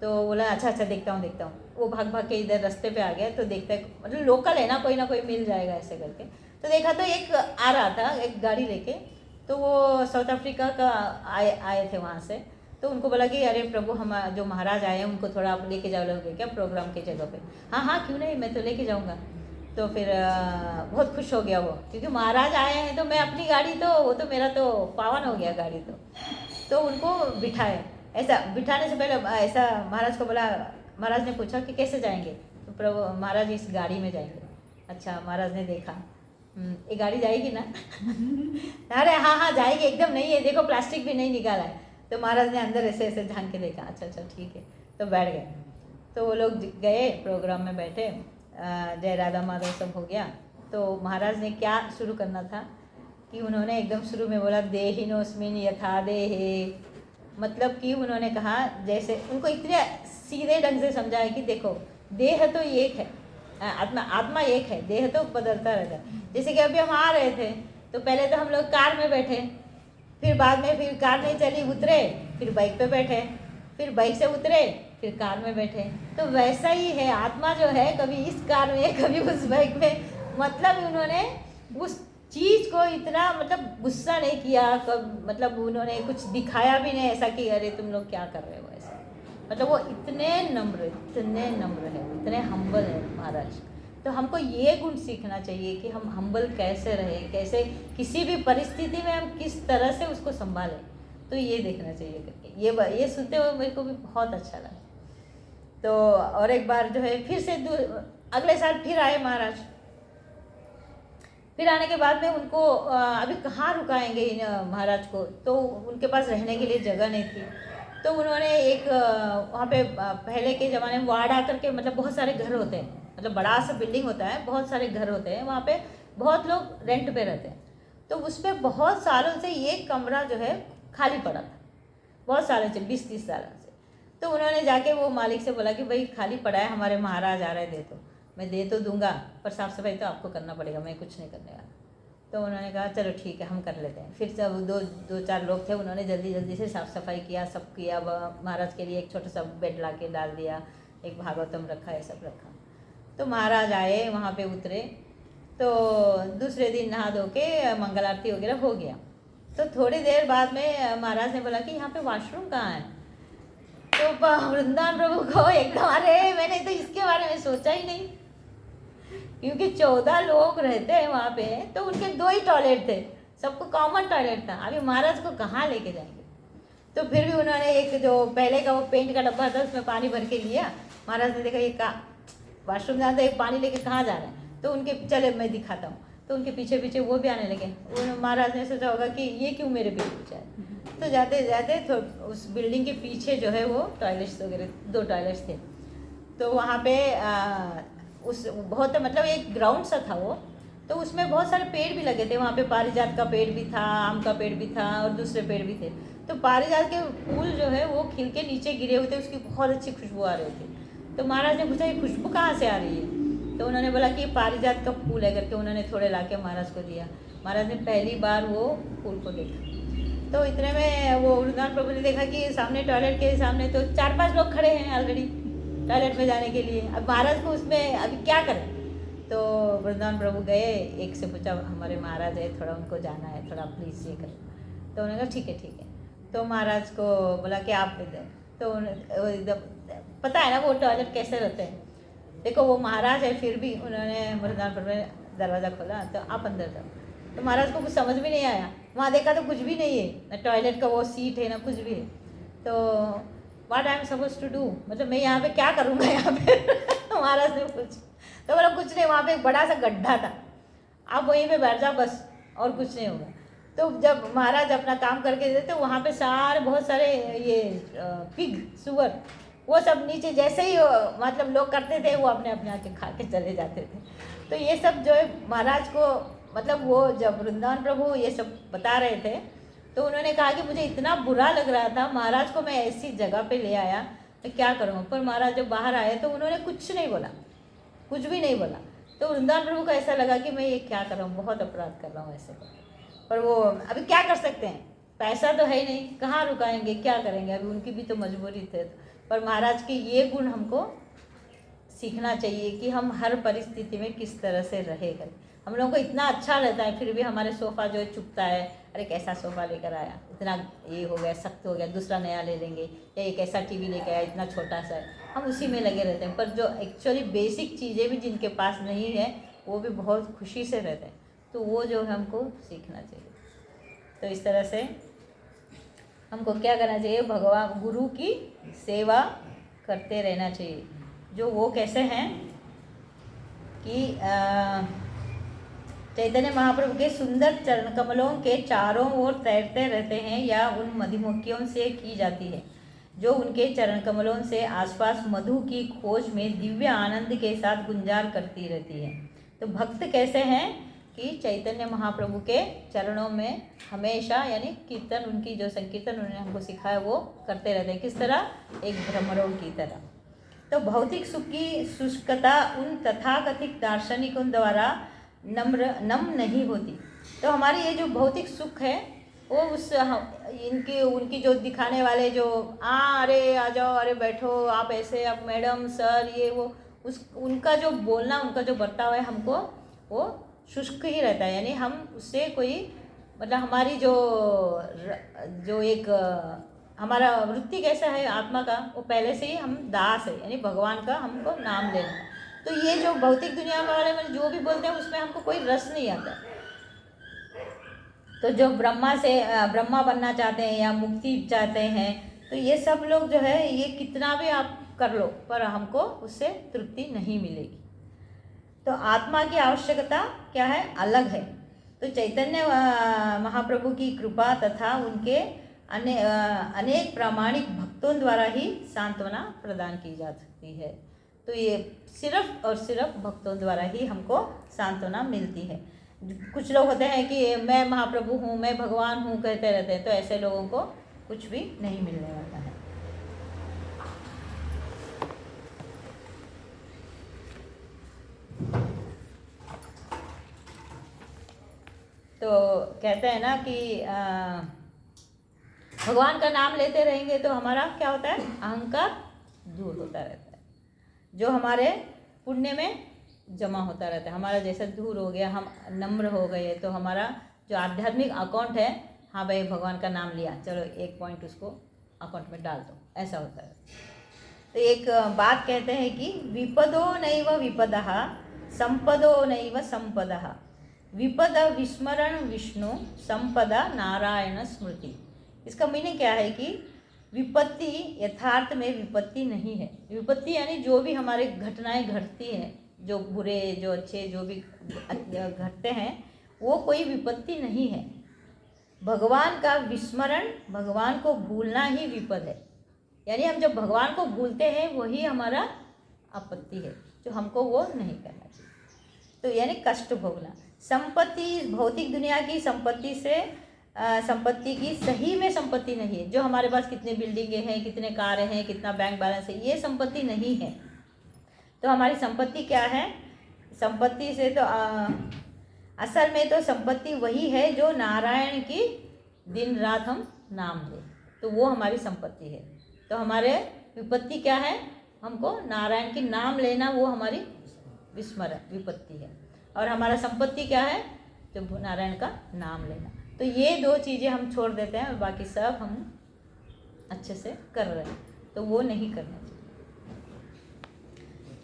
तो बोला अच्छा देखता हूँ। वो भाग के इधर रास्ते पे आ गया, तो देखता है मतलब लोकल है ना कोई मिल जाएगा ऐसे करके। तो देखा तो एक आ रहा था एक गाड़ी लेके, तो वो साउथ अफ्रीका का आए थे वहाँ से। तो उनको बोला कि अरे प्रभु हम जो महाराज आए हैं उनको थोड़ा आप लेके जाओ लोगे क्या प्रोग्राम की जगह पे। हाँ क्यों नहीं, मैं तो लेके जाऊँगा। तो फिर बहुत खुश हो गया वो, क्योंकि महाराज आए हैं तो मैं अपनी गाड़ी, तो वो तो मेरा तो पावन हो गया गाड़ी। तो उनको बिठाए, ऐसा बिठाने से पहले ऐसा महाराज को बोला, महाराज ने पूछा कि कैसे जाएंगे, तो प्रभु महाराज इस गाड़ी में जाएंगे। अच्छा महाराज ने देखा ये गाड़ी जाएगी ना अरे हाँ जाएगी, एकदम नहीं है, देखो प्लास्टिक भी नहीं निकाला है। तो महाराज ने अंदर ऐसे झांक के देखा, अच्छा ठीक है, तो बैठ गए। तो वो लोग गए प्रोग्राम में बैठे, जय राधा माधव सब हो गया। तो महाराज ने क्या शुरू करना था कि उन्होंने एकदम शुरू में बोला देहिनोस्मिन यथा देहे, मतलब कि उन्होंने कहा, जैसे उनको इतने सीधे ढंग से समझाया कि देखो देह तो एक है, आत्मा एक है, देह तो बदलता रहता है। जैसे कि अभी हम आ रहे थे तो पहले तो हम लोग कार में बैठे, फिर बाद में फिर कार नहीं चली, उतरे, फिर बाइक पे बैठे, फिर बाइक से उतरे, फिर कार में बैठे। तो वैसा ही है आत्मा जो है, कभी इस कार में कभी उस बाइक में। मतलब उन्होंने उस चीज़ को इतना मतलब गुस्सा नहीं किया, कब मतलब उन्होंने कुछ दिखाया भी नहीं ऐसा कि अरे तुम लोग क्या कर रहे हो ऐसा। मतलब वो इतने नम्र है, इतने हम्बल है महाराज। तो हमको ये गुण सीखना चाहिए कि हम हम्बल कैसे रहे, कैसे किसी भी परिस्थिति में हम किस तरह से उसको संभालें। तो ये देखना चाहिए करके ये सुनते हुए मेरे को भी बहुत अच्छा लगा। तो और एक बार जो है फिर से अगले साल फिर आए महाराज। फिर आने के बाद में उनको अभी कहाँ रुकाएंगे इन महाराज को, तो उनके पास रहने के लिए जगह नहीं थी। तो उन्होंने एक वहाँ पे पहले के ज़माने में वाड़ा करके, मतलब बहुत सारे घर होते हैं, मतलब बड़ा सा बिल्डिंग होता है, बहुत सारे घर होते हैं, वहाँ पे बहुत लोग रेंट पे रहते हैं। तो उस पर बहुत सालों से ये कमरा जो है खाली पड़ा था, बहुत सालों से 20-30 सालों से। तो उन्होंने जाके वो मालिक से बोला कि भाई खाली पड़ा है, हमारे महाराज आ रहे, दे तो मैं दे तो दूंगा, पर साफ़ सफाई तो आपको करना पड़ेगा, मैं कुछ नहीं करने वाला। तो उन्होंने कहा चलो ठीक है हम कर लेते हैं। फिर सब दो चार लोग थे, उन्होंने जल्दी से साफ़ सफाई किया, सब किया। महाराज के लिए एक छोटा सा बेड ला के डाल दिया, एक भागवतम रखा, ये सब रखा। तो महाराज आए, वहाँ पे उतरे, तो दूसरे दिन नहा धो के मंगल आरती वगैरह हो गया। तो थोड़ी देर बाद में महाराज ने बोला कि यहाँ पे वॉशरूम कहाँ है। तो वृंदावन प्रभु को एकदम, अरे मैंने तो इसके बारे में सोचा ही नहीं, क्योंकि 14 लोग रहते हैं वहाँ पे, तो उनके 2 ही टॉयलेट थे, सबको कॉमन टॉयलेट था। अभी महाराज को कहाँ लेके जाएंगे। तो फिर भी उन्होंने एक जो पहले का वो पेंट का डब्बा था उसमें पानी भर के लिया। महाराज ने देखा ये वॉशरूम जाना था, एक पानी लेके कहाँ जा रहा है, तो उनके चले मैं दिखाता हूँ। तो उनके पीछे पीछे वो भी आने लगे। महाराज ने सोचा होगा कि ये क्यों मेरे पीछे है। तो जाते जाते तो उस बिल्डिंग के पीछे जो है वो टॉयलेट्स वगैरह 2 टॉयलेट्स थे। तो वहाँ पे उस बहुत मतलब एक ग्राउंड सा था वो, तो उसमें बहुत सारे पेड़ भी लगे थे। वहाँ पे पारिजात का पेड़ भी था, आम का पेड़ भी था और दूसरे पेड़ भी थे। तो पारिजात के फूल जो है वो खिल के नीचे गिरे हुए थे, उसकी बहुत अच्छी खुशबू आ रही थी। तो महाराज ने पूछा ये खुशबू कहाँ से आ रही है। तो उन्होंने बोला कि पारिजात का फूल है करके। उन्होंने थोड़े लाके महाराज को दिया। महाराज ने पहली बार वो फूल को देखा। तो इतने में वो वृंदावन प्रभु ने देखा कि सामने टॉयलेट के सामने तो 4-5 लोग खड़े हैं ऑलरेडी टॉयलेट में जाने के लिए। अब महाराज को उसमें अभी क्या करें। तो वृंदावन प्रभु गए, एक से पूछा हमारे महाराज है, थोड़ा उनको जाना है, थोड़ा प्लीज़ ये करें। तो उन्होंने कहा ठीक है। तो महाराज को बोला कि आप इधर। तो एकदम पता है ना वो टॉयलेट कैसे रहते हैं। देखो वो महाराज है, फिर भी उन्होंने वृंदावन प्रभु ने दरवाज़ा खोला, तो आप अंदर जाओ। तो महाराज को कुछ समझ भी नहीं आया। वहाँ देखा तो कुछ भी नहीं है, ना टॉयलेट का वो सीट है ना कुछ भी है। तो what I am suppose to do, मतलब मैं यहाँ पे क्या करूँगा यहाँ पे महाराज ने पूछा। तो बोला कुछ नहीं, वहाँ पे एक बड़ा सा गड्ढा था, आप वहीं पे बैठ जाओ बस, और कुछ नहीं होगा। तो जब महाराज अपना काम करके देते तो वहाँ पे सारे बहुत सारे ये पिग सुअर वो सब नीचे जैसे ही मतलब लोग करते थे वो अपने अपने आके खा के चले जाते थे। तो ये सब जो है महाराज को मतलब वो जब वृंदावन प्रभु ये सब बता रहे थे तो उन्होंने कहा कि मुझे इतना बुरा लग रहा था, महाराज को मैं ऐसी जगह पे ले आया तो क्या करूँगा। पर महाराज जब बाहर आए तो उन्होंने कुछ नहीं बोला, कुछ भी नहीं बोला। तो वृंदावन प्रभु को ऐसा लगा कि मैं ये क्या कर रहा हूँ, बहुत अपराध कर रहा हूँ ऐसे पर वो अभी क्या कर सकते हैं, पैसा तो है ही नहीं, कहाँ रुकाएंगे, क्या करेंगे, अभी उनकी भी तो मजबूरी थे। पर महाराज के ये गुण हमको सीखना चाहिए कि हम हर परिस्थिति में किस तरह से रहेगा। हम लोगों को इतना अच्छा रहता है फिर भी हमारे सोफ़ा जो है चुभता है, अरे कैसा सोफ़ा लेकर आया, इतना ये हो गया, सख्त हो गया, दूसरा नया ले लेंगे, या एक ऐसा टीवी लेकर आया इतना छोटा सा है, हम उसी में लगे रहते हैं। पर जो एक्चुअली बेसिक चीज़ें भी जिनके पास नहीं है वो भी बहुत खुशी से रहते हैं। तो वो जो है हमको सीखना चाहिए। तो इस तरह से हमको क्या करना चाहिए, भगवान गुरु की सेवा करते रहना चाहिए। जो वो कैसे हैं कि चैतन्य महाप्रभु के सुंदर चरण कमलों के चारों ओर तैरते रहते हैं या उन मधुमक्खियों से की जाती है जो उनके चरण कमलों से आसपास मधु की खोज में दिव्य आनंद के साथ गुंजार करती रहती है। तो भक्त कैसे हैं कि चैतन्य महाप्रभु के चरणों में हमेशा यानी कीर्तन, उनकी जो संकीर्तन उन्होंने हमको सिखाया वो करते रहते हैं। किस तरह? एक भ्रमरों की तरह। तो भौतिक सुख की शुष्कता उन तथाकथित दार्शनिकों द्वारा नम नहीं होती। तो हमारी ये जो भौतिक सुख है वो उनकी जो दिखाने वाले जो अरे आ जाओ, अरे बैठो, आप ऐसे, आप मैडम, सर, ये वो, उनका जो बोलना, उनका जो बर्ताव है हमको वो शुष्क ही रहता है। यानी हम उससे कोई मतलब हमारी जो एक हमारा वृत्ति कैसा है आत्मा का, वो पहले से ही हम दास है, यानी भगवान का हमको नाम लेना। तो ये जो भौतिक दुनिया वाले में जो भी बोलते हैं उसमें हमको कोई रस नहीं आता। तो जो ब्रह्मा बनना चाहते हैं या मुक्ति चाहते हैं, तो ये सब लोग जो है ये कितना भी आप कर लो पर हमको उससे तृप्ति नहीं मिलेगी। तो आत्मा की आवश्यकता क्या है? अलग है। तो चैतन्य महाप्रभु की कृपा तथा उनके अनेक प्रामाणिक भक्तों द्वारा ही सांत्वना प्रदान की जा सकती है। तो ये सिर्फ और सिर्फ भक्तों द्वारा ही हमको सांत्वना मिलती है। कुछ लोग होते हैं कि मैं महाप्रभु हूँ, मैं भगवान हूँ कहते रहते हैं, तो ऐसे लोगों को कुछ भी नहीं मिलने वाला है। तो कहते हैं ना कि भगवान का नाम लेते रहेंगे तो हमारा क्या होता है? अहंकार दूर होता रहता है, जो हमारे पुण्य में जमा होता रहता है। हमारा जैसे दूर हो गया, हम नम्र हो गए, तो हमारा जो आध्यात्मिक अकाउंट है, हाँ भाई भगवान का नाम लिया, चलो एक पॉइंट उसको अकाउंट में डाल दो, ऐसा होता है। तो एक बात कहते हैं कि विपदो नैव विपदः संपदो नैव संपदः, विपद विस्मरण विष्णु, संपदा नारायण स्मृति। इसका मीनिंग क्या है कि विपत्ति यथार्थ में विपत्ति नहीं है। विपत्ति यानी जो भी हमारे घटनाएं घटती हैं, जो बुरे जो अच्छे जो भी घटते हैं, वो कोई विपत्ति नहीं है। भगवान का विस्मरण, भगवान को भूलना ही विपद है। यानी हम जब भगवान को भूलते हैं वही हमारा आपत्ति है, जो हमको वो नहीं करना चाहिए। तो यानी कष्ट भोगना। संपत्ति, भौतिक दुनिया की संपत्ति से संपत्ति की सही में संपत्ति नहीं है। जो हमारे पास कितने बिल्डिंगें हैं, कितने कारें हैं, कितना बैंक बैलेंस है, ये संपत्ति नहीं है। तो हमारी संपत्ति क्या है? संपत्ति से तो असल में तो संपत्ति वही है जो नारायण की दिन रात हम नाम लें, तो वो हमारी संपत्ति है। तो हमारे विपत्ति क्या है? हमको नारायण की नाम लेना, वो हमारी विस्मरण विपत्ति है। और हमारा संपत्ति क्या है? जो नारायण का नाम लेना। तो ये दो चीज़ें हम छोड़ देते हैं और बाकी सब हम अच्छे से कर रहे हैं, तो वो नहीं करना चाहिए।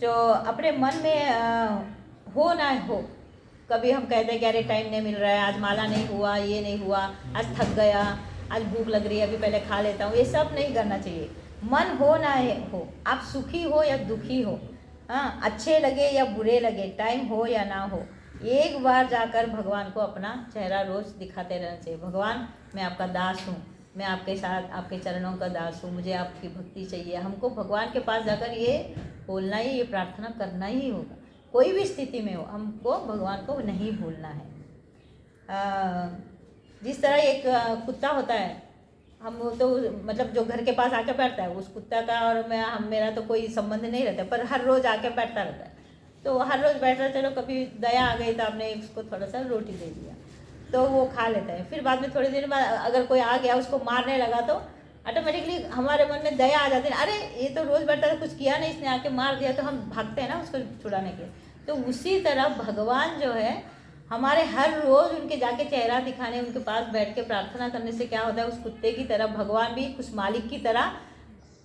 जो अपने मन में हो ना हो, कभी हम कहते हैं कि अरे टाइम नहीं मिल रहा है, आज माला नहीं हुआ, ये नहीं हुआ, आज थक गया, आज भूख लग रही है, अभी पहले खा लेता हूँ, ये सब नहीं करना चाहिए। मन हो ना हो, आप सुखी हो या दुखी हो, हाँ, अच्छे लगे या बुरे लगे, टाइम हो या ना हो, एक बार जाकर भगवान को अपना चेहरा रोज़ दिखाते रहना चाहिए। भगवान, मैं आपका दास हूँ, मैं आपके साथ आपके चरणों का दास हूँ, मुझे आपकी भक्ति चाहिए। हमको भगवान के पास जाकर ये बोलना ही, ये प्रार्थना करना ही होगा। कोई भी स्थिति में हो, हमको भगवान को नहीं भूलना है। जिस तरह एक कुत्ता होता है, हम तो मतलब जो घर के पास आके बैठता है, उस कुत्ता का और मेरा तो कोई संबंध नहीं रहता, पर हर रोज़ आके बैठता रहता है। तो हर रोज़ बैठ रहा, चलो कभी दया आ गई तो आपने उसको थोड़ा सा रोटी दे दिया तो वो खा लेता है। फिर बाद में थोड़ी देर बाद अगर कोई आ गया उसको मारने लगा तो ऑटोमेटिकली हमारे मन में दया आ जाती है, अरे ये तो रोज़ बैठा था, कुछ किया नहीं, इसने आके मार दिया, तो हम भागते हैं ना उसको छुड़ाने के। तो उसी तरह भगवान जो है, हमारे हर रोज़ उनके जाके चेहरा दिखाने, उनके पास बैठ के प्रार्थना करने से क्या होता है, उस कुत्ते की तरह भगवान भी उस मालिक की तरह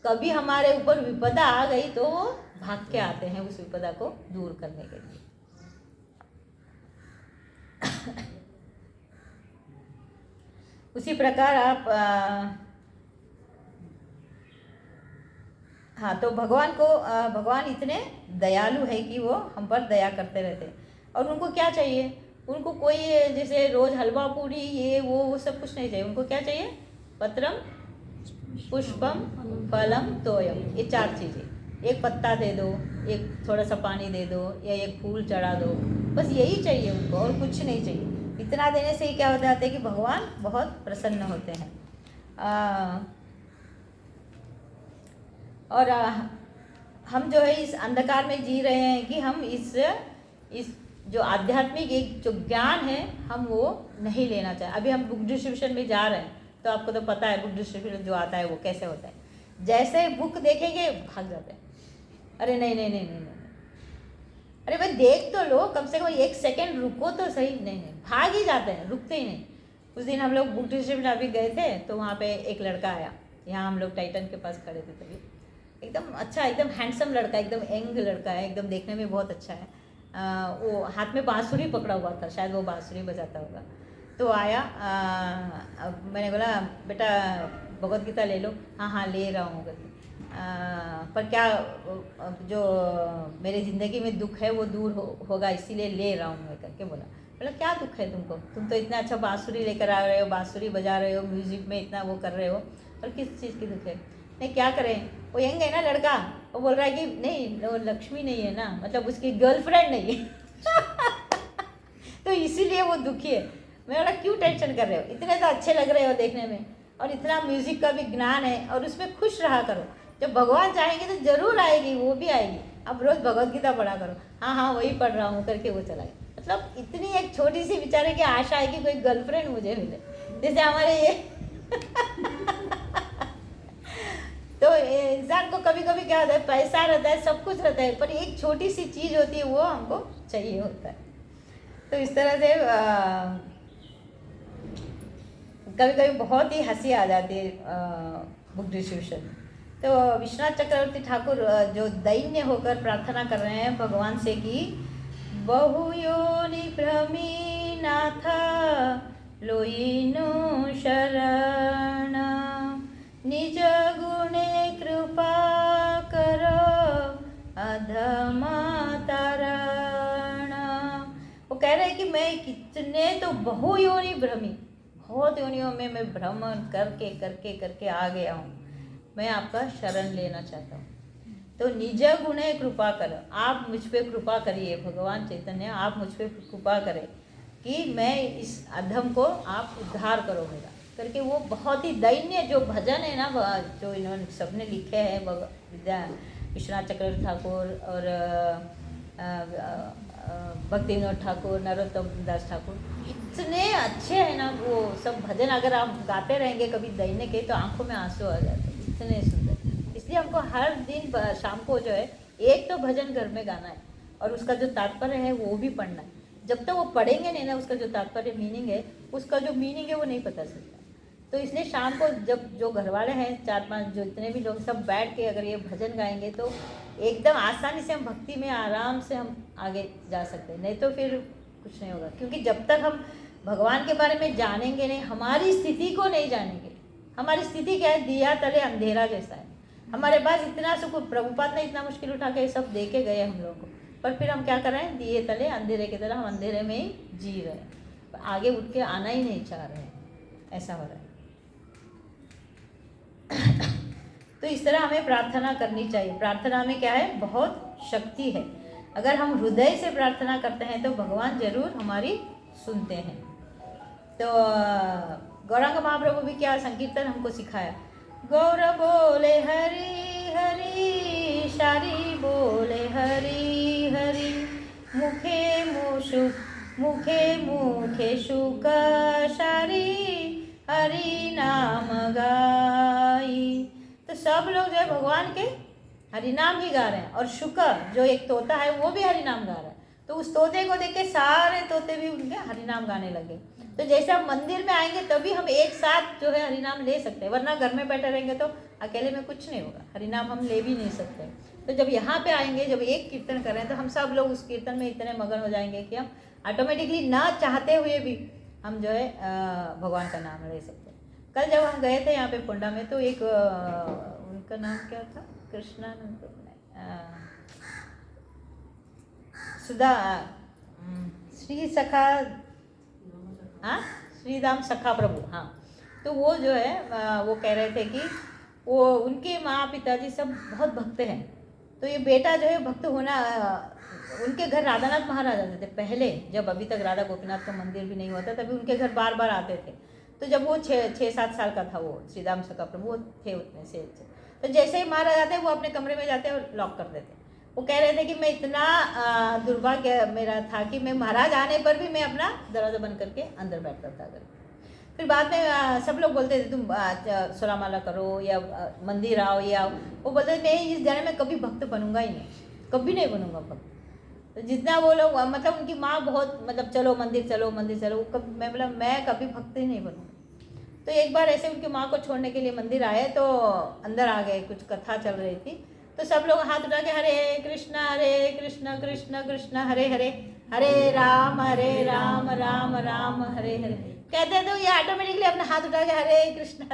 कभी हमारे ऊपर विपदा आ गई तो वो भाग के आते हैं उस विपदा को दूर करने के लिए। उसी प्रकार आप हाँ, तो भगवान इतने दयालु है कि वो हम पर दया करते रहते हैं। और उनको क्या चाहिए? उनको कोई जैसे रोज़ हलवा पूरी ये वो सब कुछ नहीं चाहिए। उनको क्या चाहिए? पत्रम पुष्पम फलम तोयम, ये 4 चीज़ें। एक पत्ता दे दो, एक थोड़ा सा पानी दे दो, या एक फूल चढ़ा दो, बस यही चाहिए उनको और कुछ नहीं चाहिए। इतना देने से ही क्या हो जाता है कि भगवान बहुत प्रसन्न होते हैं। और हम जो है इस अंधकार में जी रहे हैं कि हम इस जो आध्यात्मिक एक जो ज्ञान है हम वो नहीं लेना चाहें। अभी हम बुक डिस्ट्रीब्यूशन में जा रहे हैं, तो आपको तो पता है बुक डिस्ट्रीब्यूशन जो आता है वो कैसे होता है। जैसे बुक देखेंगे भाग जाते हैं, अरे नहीं नहीं नहीं नहीं नहीं, अरे भाई देख तो लो, कम से कम 1 सेकेंड रुको तो सही। नहीं नहीं, भाग ही जाते हैं, रुकते ही नहीं। उस दिन हम लोग बुक डिस्ट्रीब्यूशन अभी गए थे, तो वहाँ पे एक लड़का आया, यहाँ हम लोग टाइटन के पास खड़े थे तभी, एकदम अच्छा, एकदम हैंडसम लड़का, एकदम यंग लड़का है, एकदम देखने में बहुत अच्छा है। वो हाथ में बांसुरी पकड़ा हुआ था, शायद वो बांसुरी बजाता होगा। तो आया, मैंने बोला बेटा भगवत गीता ले लो। हाँ हाँ ले रहा हूँ करके, पर क्या जो मेरी ज़िंदगी में दुख है वो दूर होगा, इसीलिए ले रहा हूँ मैं करके बोला। बोला क्या दुख है तुमको, तुम तो इतना अच्छा बांसुरी लेकर आ रहे हो, बांसुरी बजा रहे हो, म्यूज़िक में इतना वो कर रहे हो, और किस चीज़ की दुख है। नहीं क्या करें, वो यंग है ना लड़का, वो बोल रहा है कि नहीं वो लक्ष्मी नहीं है ना, मतलब उसकी गर्लफ्रेंड नहीं है तो इसीलिए वो दुखी है। मैं बोला क्यों टेंशन कर रहे हो, इतने तो अच्छे लग रहे हो देखने में, और इतना म्यूज़िक का भी ज्ञान है, और उसमें खुश रहा करो। जब भगवान चाहेंगे तो ज़रूर आएगी, वो भी आएगी। अब रोज़ भगवत गीता पढ़ा करो। हाँ हाँ वही पढ़ रहा हूँ करके वो चला गया। मतलब इतनी एक छोटी सी बेचारे की आशा है कि कोई गर्लफ्रेंड मुझे मिले, जैसे हमारे ये तो इंसान को कभी कभी क्या होता है, पैसा रहता है, सब कुछ रहता है, पर एक छोटी सी चीज़ होती है वो हमको चाहिए होता है। तो इस तरह से कभी कभी बहुत ही हंसी आ जाती है बुक डिस्ट्रीब्यूशन। तो विश्वनाथ चक्रवर्ती ठाकुर जो दैन्य होकर प्रार्थना कर रहे हैं भगवान से कि बहुयोनि भ्रमी नाथ लोइनु शरण, निज गुणे कृपा करो अधमा तारण। वो कह रहे हैं कि मैं कितने तो बहुयोनि भ्रमी, बहुत योनियों में मैं भ्रमण करके करके करके आ गया हूँ, मैं आपका शरण लेना चाहता हूँ। तो निज गुणे कृपा करो, आप मुझ पे कृपा करिए, भगवान चैतन्य आप मुझ पे कृपा करें कि मैं इस अधम को आप उद्धार करो मेरा करके। वो बहुत ही दैन्य जो भजन है ना, जो इन्होंने सबने लिखे हैं, विश्वनाथ चक्रवर्ती ठाकुर और भक्ति विनोद ठाकुर, नरोत्तम दास ठाकुर, इतने अच्छे हैं ना वो सब भजन। अगर आप गाते रहेंगे कभी दैन्य के, तो आंखों में आंसू आ जाते हैं, इतने सुंदर। इसलिए हमको हर दिन शाम को जो है एक तो भजन घर में गाना है, और उसका जो तात्पर्य है वो भी पढ़ना है। जब तक वो पढ़ेंगे नहीं ना, उसका जो तात्पर्य मीनिंग है, उसका जो मीनिंग है वो नहीं पता चलता। तो इसलिए शाम को जब जो घर वाले हैं 4-5 जो इतने भी लोग सब बैठ के अगर ये भजन गाएंगे, तो एकदम आसानी से हम भक्ति में आराम से हम आगे जा सकते हैं। नहीं तो फिर कुछ नहीं होगा, क्योंकि जब तक हम भगवान के बारे में जानेंगे नहीं, हमारी स्थिति को नहीं जानेंगे। हमारी स्थिति क्या है, दिया तले अंधेरा जैसा है। हमारे पास इतना सुख, प्रभुपाद ने इतना मुश्किल उठा के सब दे के गए हम लोगों को, पर फिर हम क्या कर रहे हैं, दिए तले अंधेरे की तरह हम अंधेरे में ही जी रहे हैं, आगे उठ के आना ही नहीं चाह रहे हैं, ऐसा हो रहा है। तो इस तरह हमें प्रार्थना करनी चाहिए। प्रार्थना में क्या है, बहुत शक्ति है। अगर हम हृदय से प्रार्थना करते हैं तो भगवान जरूर हमारी सुनते हैं। तो गौरांग महाप्रभु भी क्या संकीर्तन हमको सिखाया, गौर बोले हरि हरि, शारी बोले हरि हरि, मुखे मुखे शुक शारी, हरि नाम गाई। तो सब लोग जो है भगवान के हरि नाम ही गा रहे हैं, और शुक्र जो एक तोता है वो भी हरि नाम गा रहा है। तो उस तोते को देख के सारे तोते भी उनके हरि नाम गाने लगे। तो जैसे हम मंदिर में आएंगे तभी हम एक साथ जो है हरि नाम ले सकते हैं, वरना घर में बैठे रहेंगे तो अकेले में कुछ नहीं होगा, हरि नाम हम ले भी नहीं सकते। तो जब यहाँ पे आएंगे, जब एक कीर्तन कर रहे हैं, तो हम सब लोग उस कीर्तन में इतने मगन हो जाएंगे कि हम ऑटोमेटिकली ना चाहते हुए भी हम जो है भगवान का नाम ले सकते हैं। कल जब हम गए थे यहाँ पे पुंडा में, तो एक उनका नाम क्या था, कृष्णा सुधा श्री सखा, हाँ श्रीराम सखा प्रभु, हाँ। तो वो जो है वो कह रहे थे कि वो उनके माँ पिताजी सब बहुत भक्त हैं, तो ये बेटा जो है भक्त होना, उनके घर राधानाथ महाराज आते थे पहले, जब अभी तक राधा गोपीनाथ का मंदिर भी नहीं हुआ था, तभी उनके घर बार बार आते थे। तो जब वो 6-7 साल का था, वो श्री राम सखा प्रभु वो थे उतने से। तो जैसे ही महाराज आते वो अपने कमरे में जाते और लॉक कर देते। वो कह रहे थे कि मैं इतना दुर्भाग्य मेरा था कि मैं महाराज आने पर भी मैं अपना दरवाज़ा बंद करके अंदर बैठता था अगर। फिर बाद में सब लोग बोलते थे तुम सुरामाला करो या मंदिर आओ या, वो बोलते थे मैं इस जन्म में कभी भक्त बनूंगा ही नहीं, कभी नहीं बनूंगा भक्त। तो जितना वो लोग, मतलब उनकी माँ बहुत, मतलब चलो मंदिर चलो मंदिर चलो, कभी मैं बोला मैं कभी भक्त ही नहीं बनूंगा। तो एक बार ऐसे उनकी माँ को छोड़ने के लिए मंदिर आए, तो अंदर आ गए, कुछ कथा चल रही थी, तो सब लोग हाथ उठा के हरे कृष्ण कृष्ण कृष्ण हरे हरे, हरे राम राम राम हरे हरे कहते हैं। तो ये ऑटोमेटिकली अपने हाथ उठा के हरे कृष्ण,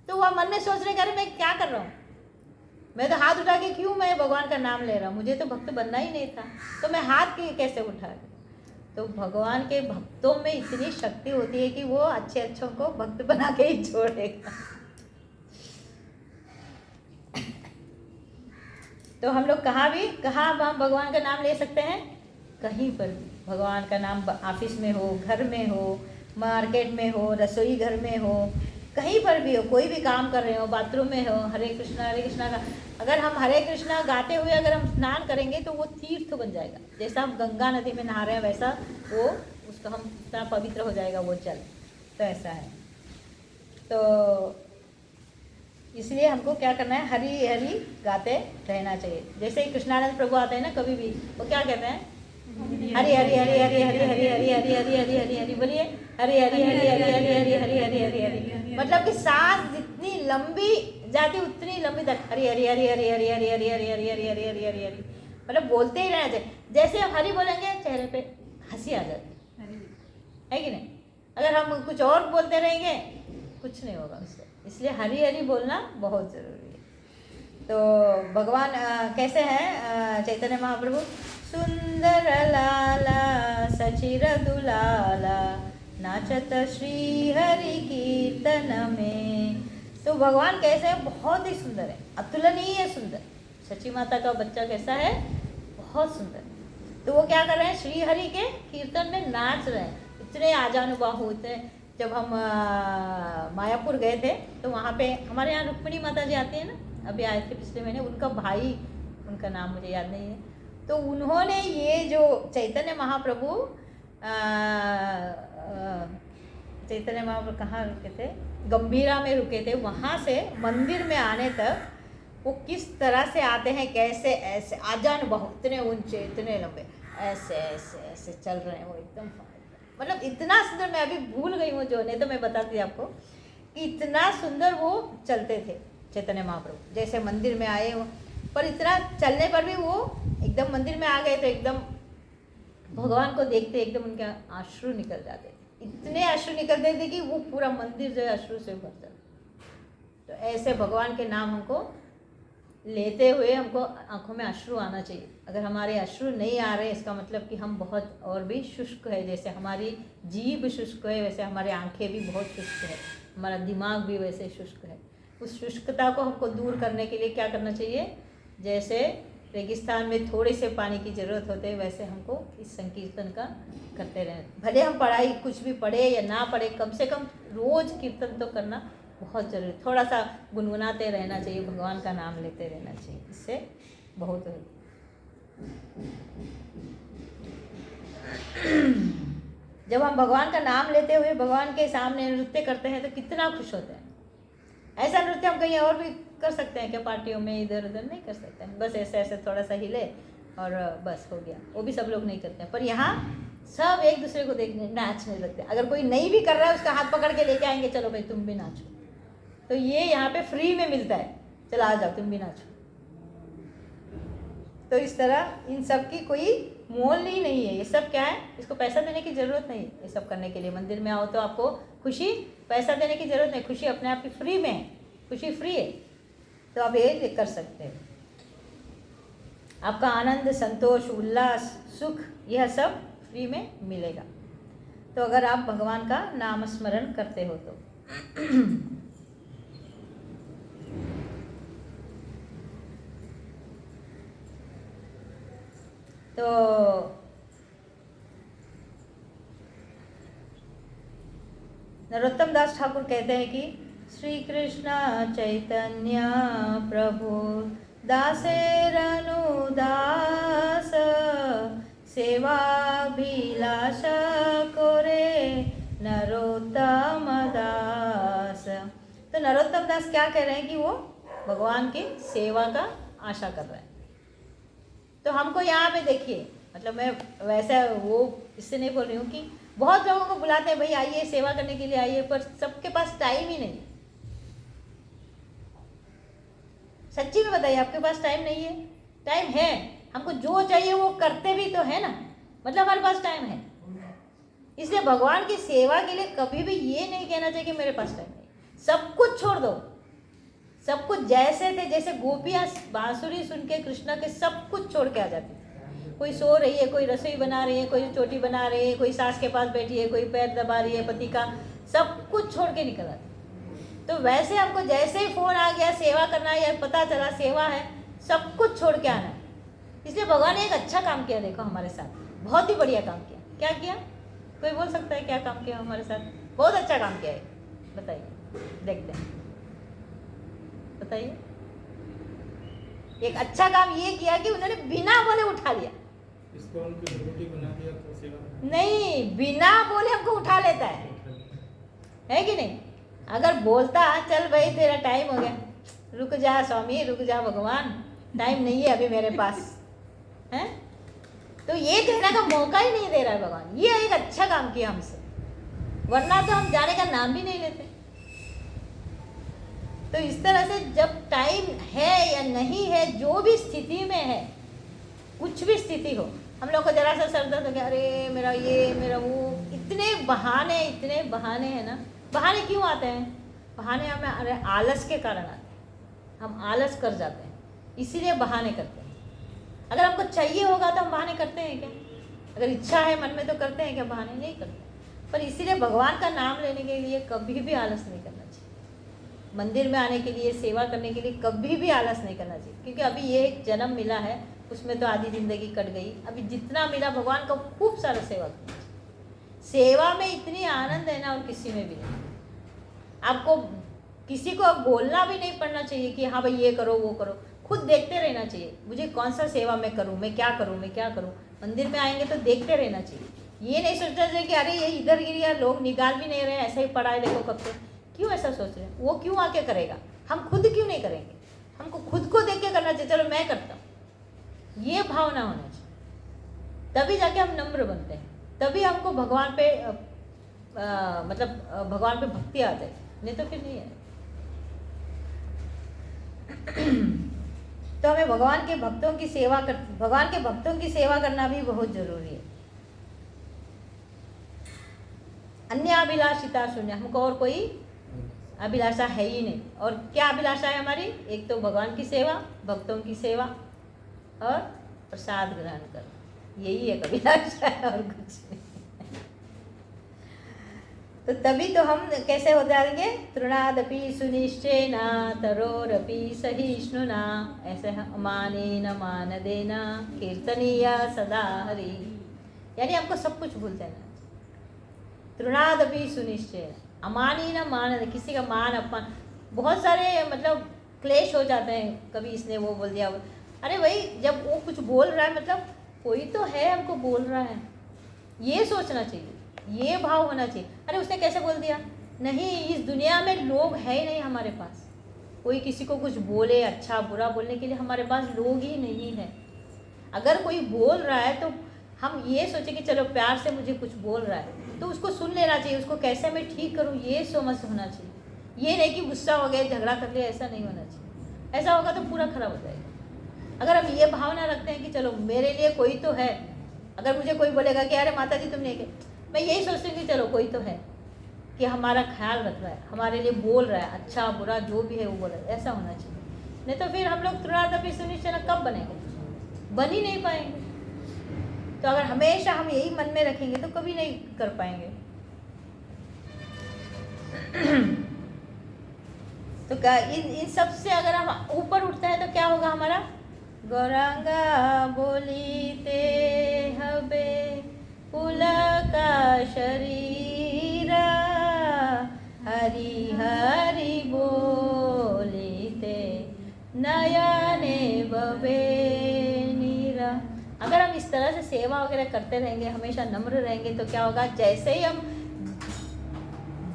तो वह मन में सोच रहे अरे मैं क्या कर रहा हूँ, मैं तो हाथ उठा के क्यों मैं भगवान का नाम ले रहा हूँ, मुझे तो भक्त बनना ही नहीं था, तो मैं हाथ कैसे उठा। तो भगवान के भक्तों में इतनी शक्ति होती है कि वो अच्छे अच्छों को भक्त बना के ही छोड़ेगा। तो हम लोग कहाँ हम भगवान का नाम ले सकते हैं, कहीं पर भी भगवान का नाम, ऑफिस में हो, घर में हो, मार्केट में हो, रसोई घर में हो, कहीं पर भी हो, कोई भी काम कर रहे हो, बाथरूम में हो, हरे कृष्णा का अगर हम हरे कृष्णा गाते हुए अगर हम स्नान करेंगे तो वो तीर्थ बन जाएगा। जैसा हम गंगा नदी में नहा रहे हैं वैसा वो उसका हम इतना पवित्र हो जाएगा वो जल। तो ऐसा है, तो इसलिए हमको क्या करना है, हरी हरी गाते रहना चाहिए। जैसे ही कृष्णानंद प्रभु आते हैं ना कभी भी, वो क्या कहते हैं, हरी हरी हरी हरी हरी हरी हरी हरी हरी हरी हरी हरी बोलिए, हरी हरी हरी हरी हरी हरी हरी हरी हरी हरी, मतलब कि सांस जितनी लंबी जाती उतनी लंबी तक हरी हरी हरी हरी हरी हरी हरी हरी हरी हरी हरी हरी हरी हरी, मतलब बोलते ही रहना चाहिए। जैसे हम हरी बोलेंगे चेहरे पे हंसी आ जाती है कि नहीं, अगर हम कुछ और बोलते रहेंगे कुछ नहीं होगा उससे, इसलिए हरी हरी बोलना बहुत ज़रूरी है। तो भगवान कैसे हैं चैतन्य महाप्रभु, सुंदर लाला सचिर दुलाला नाचत श्री हरि कीर्तन में। तो भगवान कैसे हैं, बहुत ही सुंदर है, अतुलनीय सुंदर। सची माता का बच्चा कैसा है, बहुत सुंदर। तो वो क्या कर रहे हैं, श्री हरि के कीर्तन में नाच रहे हैं, इतने आजानुबाहु होते हैं। जब हम मायापुर गए थे तो वहाँ पे हमारे यहाँ रुक्मिणी माता जी आती है ना, अभी आए थे पिछले महीने, उनका भाई, उनका नाम मुझे याद नहीं है, तो उन्होंने ये जो चैतन्य महाप्रभु चैतन्य महाप्रभु कहाँ रुके थे, गंभीरा में रुके थे, वहाँ से मंदिर में आने तक वो किस तरह से आते हैं, कैसे ऐसे आजान बहुत इतने ऊंचे इतने लंबे ऐसे ऐसे ऐसे चल रहे हैं वो एकदम, मतलब इतना सुंदर। मैं अभी भूल गई हूँ जो, नहीं तो मैं बताती आपको कि इतना सुंदर वो चलते थे चैतन्य महाप्रभु। जैसे मंदिर में आए हो, पर इतना चलने पर भी वो एकदम मंदिर में आ गए तो एकदम भगवान को देखते एकदम उनके अश्रु निकल जाते थे, इतने अश्रु निकलते थे कि वो पूरा मंदिर जो है अश्रु से भर जाता। तो ऐसे भगवान के नाम हमको लेते हुए हमको आंखों में अश्रु आना चाहिए। अगर हमारे अश्रु नहीं आ रहे इसका मतलब कि हम बहुत और भी शुष्क है। जैसे हमारी जीभ शुष्क है वैसे हमारी आंखें भी बहुत शुष्क है, हमारा दिमाग भी वैसे शुष्क है। उस शुष्कता को हमको दूर करने के लिए क्या करना चाहिए, जैसे रेगिस्तान में थोड़े से पानी की ज़रूरत होते है वैसे हमको इस संकीर्तन का करते रहें। भले हम पढ़ाई कुछ भी पढ़े या ना पढ़े, कम से कम रोज़ कीर्तन तो करना बहुत ज़रूरी। थोड़ा सा गुनगुनाते रहना चाहिए, भगवान का नाम लेते रहना चाहिए, इससे बहुत जब हम भगवान का नाम लेते हुए भगवान के सामने नृत्य करते हैं तो कितना खुश होते हैं। ऐसा नृत्य हम कहीं और भी कर सकते हैं क्या, पार्टियों में इधर उधर नहीं कर सकते हैं, बस ऐसे ऐसे थोड़ा सा हिले और बस हो गया, वो भी सब लोग नहीं करते हैं। पर यहाँ सब एक दूसरे को देखने नाचने लगते हैं। अगर कोई नहीं भी कर रहा है उसका हाथ पकड़ के लेके आएंगे, चलो भाई तुम भी नाचो। तो ये यहाँ पे फ्री में मिलता है, चलो आ जाओ तुम भी नाचो। तो इस तरह इन सब की कोई मोल ही नहीं है। ये सब क्या है, इसको पैसा देने की ज़रूरत नहीं है। ये सब करने के लिए मंदिर में आओ तो आपको खुशी, पैसा देने की ज़रूरत नहीं, खुशी अपने आप की फ्री में है, खुशी फ्री है। तो आप ये कर सकते हैं, आपका आनंद, संतोष, उल्लास, सुख यह सब फ्री में मिलेगा। तो अगर आप भगवान का नाम स्मरण करते हो तो तो नरोत्तम दास ठाकुर कहते हैं कि श्री कृष्ण चैतन्य प्रभु दासेरनुदास सेवाभिलाष कोरे नरोत्तम दास। तो नरोत्तम दास क्या कह रहे हैं कि वो भगवान की सेवा का आशा कर रहे हैं। तो हमको यहाँ पे देखिए, मतलब मैं वैसे वो इससे नहीं बोल रही हूँ कि बहुत लोगों को बुलाते हैं भाई आइए सेवा करने के लिए आइए, पर सबके पास टाइम ही नहीं। सच्ची में बताइए, आपके पास टाइम नहीं है? टाइम है, हमको जो चाहिए वो करते भी तो है ना, मतलब हमारे पास टाइम है। इसलिए भगवान की सेवा के लिए कभी भी ये नहीं कहना चाहिए कि मेरे पास टाइम नहीं। सब कुछ छोड़ दो, सब कुछ जैसे थे, जैसे गोपियाँ बांसुरी सुन के कृष्णा के सब कुछ छोड़ के आ जाती। कोई सो रही है, कोई रसोई बना रही है, कोई चोटी बना रही है, कोई सास के पास बैठी है, कोई पैर दबा रही है पति का, सब कुछ छोड़ के निकल आती। तो वैसे हमको जैसे ही फोन आ गया सेवा करना है या पता चला सेवा है, सब कुछ छोड़ के आना है। इसलिए भगवान ने एक अच्छा काम किया, देखो हमारे साथ, बहुत ही बढ़िया काम किया। क्या किया? कोई बोल सकता है क्या काम किया हमारे साथ? बहुत अच्छा काम किया है, बताइए, देखते हैं, बताइए। एक अच्छा काम ये किया कि उन्होंने बिना बोले उठा लिया। इसको उनकी रोटी बना दिया तो सेवा नहीं, बिना बोले हमको उठा लेता है कि नहीं? अगर बोलता चल भाई तेरा टाइम हो गया, रुक जा स्वामी, रुक जा भगवान, टाइम नहीं है अभी मेरे पास, हैं? तो ये कहने का मौका ही नहीं दे रहा है भगवान। ये एक अच्छा काम किया हमसे, वरना तो हम जाने का नाम भी नहीं लेते। तो इस तरह से जब टाइम है या नहीं है, जो भी स्थिति में है, कुछ भी स्थिति हो, हम लोग को जरा सा सर दर्द हो गया, अरे मेरा ये मेरा वो, इतने बहाने हैं ना। बहाने क्यों आते हैं? बहाने हमें अरे आलस के कारण आते हैं, हम आलस कर जाते हैं, इसीलिए बहाने करते हैं। अगर हमको चाहिए होगा तो हम बहाने करते हैं क्या? अगर इच्छा है मन में तो करते हैं क्या? बहाने नहीं करते। पर इसीलिए भगवान का नाम लेने के लिए कभी भी आलस नहीं करना चाहिए। मंदिर में आने के लिए, सेवा करने के लिए कभी भी आलस नहीं करना चाहिए, क्योंकि अभी ये एक जन्म मिला है, उसमें तो आधी जिंदगी कट गई। अभी जितना मिला भगवान का खूब सारा सेवा करना चाहिए। सेवा में इतनी आनंद है ना, और किसी में भी नहीं। आपको किसी को बोलना भी नहीं पड़ना चाहिए कि हाँ भाई ये करो वो करो, खुद देखते रहना चाहिए, मुझे कौन सा सेवा मैं करूँ, मैं क्या करूँ, मैं क्या करूँ। मंदिर में आएंगे तो देखते रहना चाहिए। ये नहीं सोचना चाहिए कि अरे ये इधर गिर गया, लोग निकाल भी नहीं रहे, ऐसा ही पड़ा है देखो कब से। क्यों ऐसा सोच रहे हैं? वो क्यों आके करेगा? हम खुद क्यों नहीं करेंगे? हमको खुद को देख के करना चाहिए, चलो मैं करता हूँ, ये भावना होना चाहिए। तभी जाके हम नम्र बनते हैं, तभी हमको भगवान पे मतलब भगवान पे भक्ति आ जाए, नहीं तो फिर नहीं है। तो हमें भगवान के भक्तों की सेवा करना भी बहुत जरूरी है। अन्य अभिलाषिता शून्य, हमको और कोई अभिलाषा है ही नहीं। और क्या अभिलाषा है हमारी? एक तो भगवान की सेवा, भक्तों की सेवा और प्रसाद ग्रहण करना, यही एक अभिलाषा है और कुछ नहीं। तो तभी तो हम कैसे हो जाएंगे? तृणादपि सुनिश्चयेन तरोरपि सहिष्णुना, ऐसे अमानेन मानदेन कीर्तनीय सदा हरि। यानी हमको सब कुछ भूल देना। तृणादपि सुनिश्चयेन, अमानी न मान, किसी का मान अपमान, बहुत सारे मतलब क्लेश हो जाते हैं। कभी इसने वो बोल दिया, अरे भाई जब वो कुछ बोल रहा है मतलब कोई तो है हमको बोल रहा है, ये सोचना चाहिए, ये भाव होना चाहिए। अरे उसने कैसे बोल दिया? नहीं, इस दुनिया में लोग है ही नहीं हमारे पास, कोई किसी को कुछ बोले, अच्छा बुरा बोलने के लिए हमारे पास लोग ही नहीं है। अगर कोई बोल रहा है तो हम ये सोचें कि चलो प्यार से मुझे कुछ बोल रहा है तो उसको सुन लेना चाहिए, उसको कैसे मैं ठीक करूँ ये समझ होना चाहिए। ये नहीं कि गुस्सा हो गया झगड़ा कर लिया, ऐसा नहीं होना चाहिए। ऐसा होगा तो पूरा खराब हो जाएगा। अगर हम ये भावना रखते हैं कि चलो मेरे लिए कोई तो है, अगर मुझे कोई बोलेगा कि अरे माता जी तुमने, मैं यही सोचती हूँ कि चलो कोई तो है कि हमारा ख्याल रख रहा है, हमारे लिए बोल रहा है, अच्छा बुरा जो भी है वो बोल रहा है, ऐसा होना चाहिए। नहीं तो फिर हम लोग तृणादपि सुनिश्चयेन कब बनेंगे? बन ही नहीं पाएंगे। तो अगर हमेशा हम यही मन में रखेंगे तो कभी नहीं कर पाएंगे। तो क्या इन सब से अगर हम ऊपर उठते हैं तो क्या होगा? हमारा गौरांगा बोलीते हबे पुलका शरीरा हरि हरि बोलीते नयने बबे नीरा। अगर हम इस तरह से सेवा वगैरह करते रहेंगे, हमेशा नम्र रहेंगे, तो क्या होगा, जैसे ही हम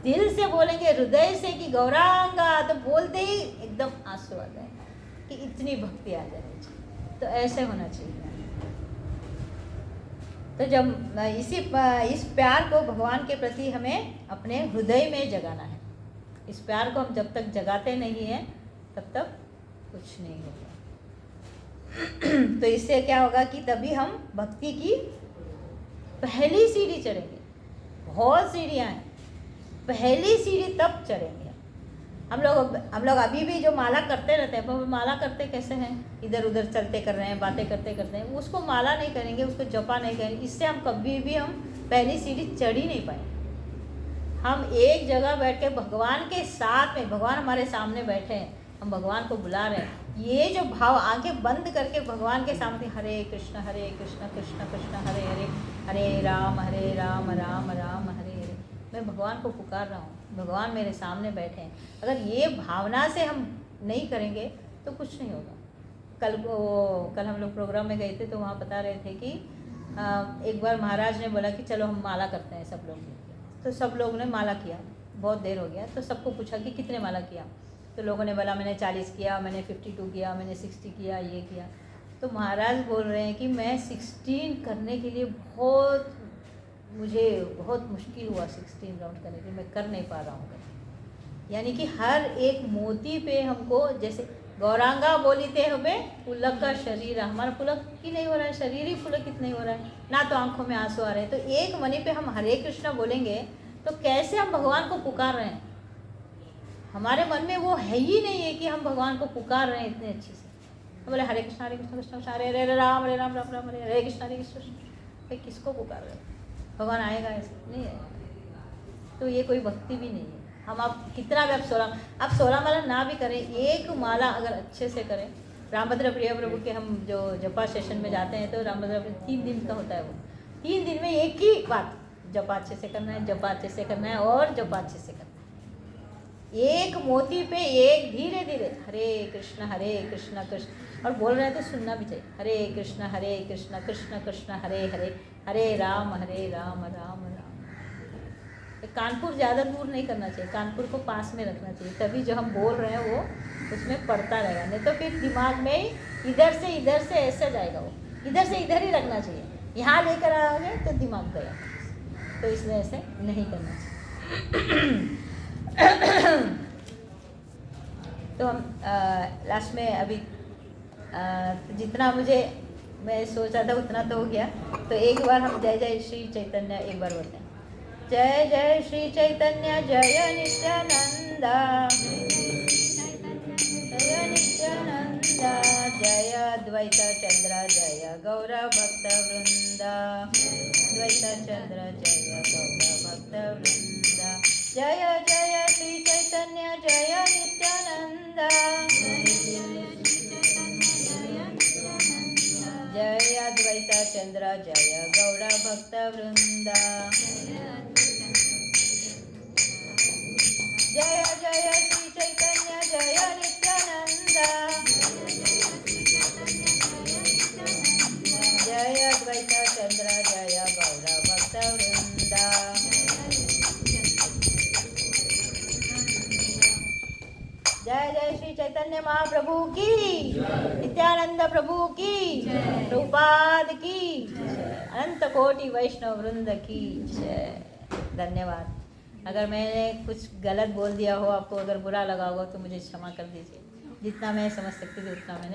दिल से बोलेंगे, हृदय से कि गौरांगा, तो बोलते ही एकदम आंसू आ जाए कि इतनी भक्ति आ जाए। तो ऐसे होना चाहिए। तो जब इस प्यार को भगवान के प्रति हमें अपने हृदय में जगाना है। इस प्यार को हम जब तक जगाते नहीं हैं तब तक कुछ नहीं होगा। तो इससे क्या होगा कि तभी हम भक्ति की पहली सीढ़ी चढ़ेंगे। बहुत सीढ़ियाँ हैं, पहली सीढ़ी तब चढ़ेंगे। हम लोग अभी भी जो माला करते रहते हैं, वो माला करते कैसे हैं, इधर उधर चलते कर रहे हैं, बातें करते करते हैं, उसको माला नहीं करेंगे, उसको जपा नहीं करेंगे। इससे हम कभी भी हम पहली सीढ़ी चढ़ ही नहीं पाएंगे। हम एक जगह बैठ के भगवान के साथ में, भगवान हमारे सामने बैठे हैं, हम भगवान को बुला रहे हैं, ये जो भाव, आंखें बंद करके भगवान के सामने हरे कृष्ण कृष्ण कृष्ण हरे हरे, हरे राम राम राम हरे हरे, मैं भगवान को पुकार रहा हूँ, भगवान मेरे सामने बैठे हैं। अगर ये भावना से हम नहीं करेंगे तो कुछ नहीं होगा। कल हम लोग प्रोग्राम में गए थे, तो वहाँ बता रहे थे कि एक बार महाराज ने बोला कि चलो हम माला करते हैं सब लोग। तो सब लोग ने माला किया, बहुत देर हो गया, तो सबको पूछा कि कितने माला किया। तो लोगों ने बोला मैंने 40 किया, मैंने 52 किया, मैंने 60 किया, ये किया। तो महाराज बोल रहे हैं कि मैं 16 करने के लिए मुझे बहुत मुश्किल हुआ 16 राउंड करने के लिए, मैं कर नहीं पा रहा हूँ। यानी कि हर एक मोती पे हमको, जैसे गौरांगा बोली थे हमें पुलक का शरीर, हमारा पुलक ही नहीं हो रहा है, शरीर ही पुलकित नहीं हो रहा है, ना तो आंखों में आंसू आ रहे हैं। तो एक मनी पे हम हरे कृष्णा बोलेंगे तो कैसे हम भगवान को पुकार रहे हैं? हमारे मन में वो है ही नहीं है कि हम भगवान को पुकार रहे हैं इतने अच्छे से। हम बोले हरे कृष्णा कृष्ण हरे हरे राम राम राम हरे हरे कृष्णा भाई किसको पुकार रहे हैं? भगवान आएगा? ऐसे नहीं आएगा। तो ये कोई भक्ति भी नहीं है। हम आप कितना भी आप 16 माला ना भी करें, एक माला अगर अच्छे से करें। रामभद्र प्रिय प्रभु के हम जो जपा सेशन में जाते हैं, तो रामभद्र 3 दिन का होता है। वो 3 दिन में एक ही बात, जपा अच्छे से करना है, जपा अच्छे से करना है और जपा अच्छे से करना है। एक मोती पे एक धीरे धीरे हरे कृष्ण कृष्ण और बोल रहे हैं तो सुनना भी चाहिए। हरे कृष्ण कृष्ण कृष्ण हरे हरे, हरे राम राम राम। कानपुर ज़्यादा दूर नहीं करना चाहिए, कानपुर को पास में रखना चाहिए, तभी जो हम बोल रहे हैं वो उसमें पड़ता रहेगा। नहीं तो फिर दिमाग में इधर से ऐसे जाएगा, वो इधर से इधर ही रखना चाहिए। यहाँ लेकर आओगे तो दिमाग गया, तो इसलिए ऐसे नहीं करना चाहिए। तो हम लास्ट में अभी जितना मैं सोचा था उतना तो हो गया। तो एक बार हम जय जय श्री चैतन्य एक बार बोलते हैं। जय जय श्री चैतन्य जय नित्यानंदा, जय नित्यानंदा, जय द्वैत चंद्र जय गौर भक्त वृंदा, द्वैत चंद्र जय गौर भक्त वृंदा। जय जय श्री चैतन्य जय नित्यानंदा, जय अद्वैत चंद्र जय गौर भक्त वृंदा। जय जय श्री चैतन्य जय नित्यानंदा, जय अद्वैत चंद्र जय गौर भक्त वृंदा। जय जय श्री चैतन्य महाप्रभु की, नित्यानंद प्रभु की, प्रभुपाद की, अनंत कोटि वैष्णव वृंद की जय। धन्यवाद। अगर मैंने कुछ गलत बोल दिया हो, आपको अगर बुरा लगा होगा तो मुझे क्षमा कर दीजिए। जितना मैं समझ सकती थी उतना मैंने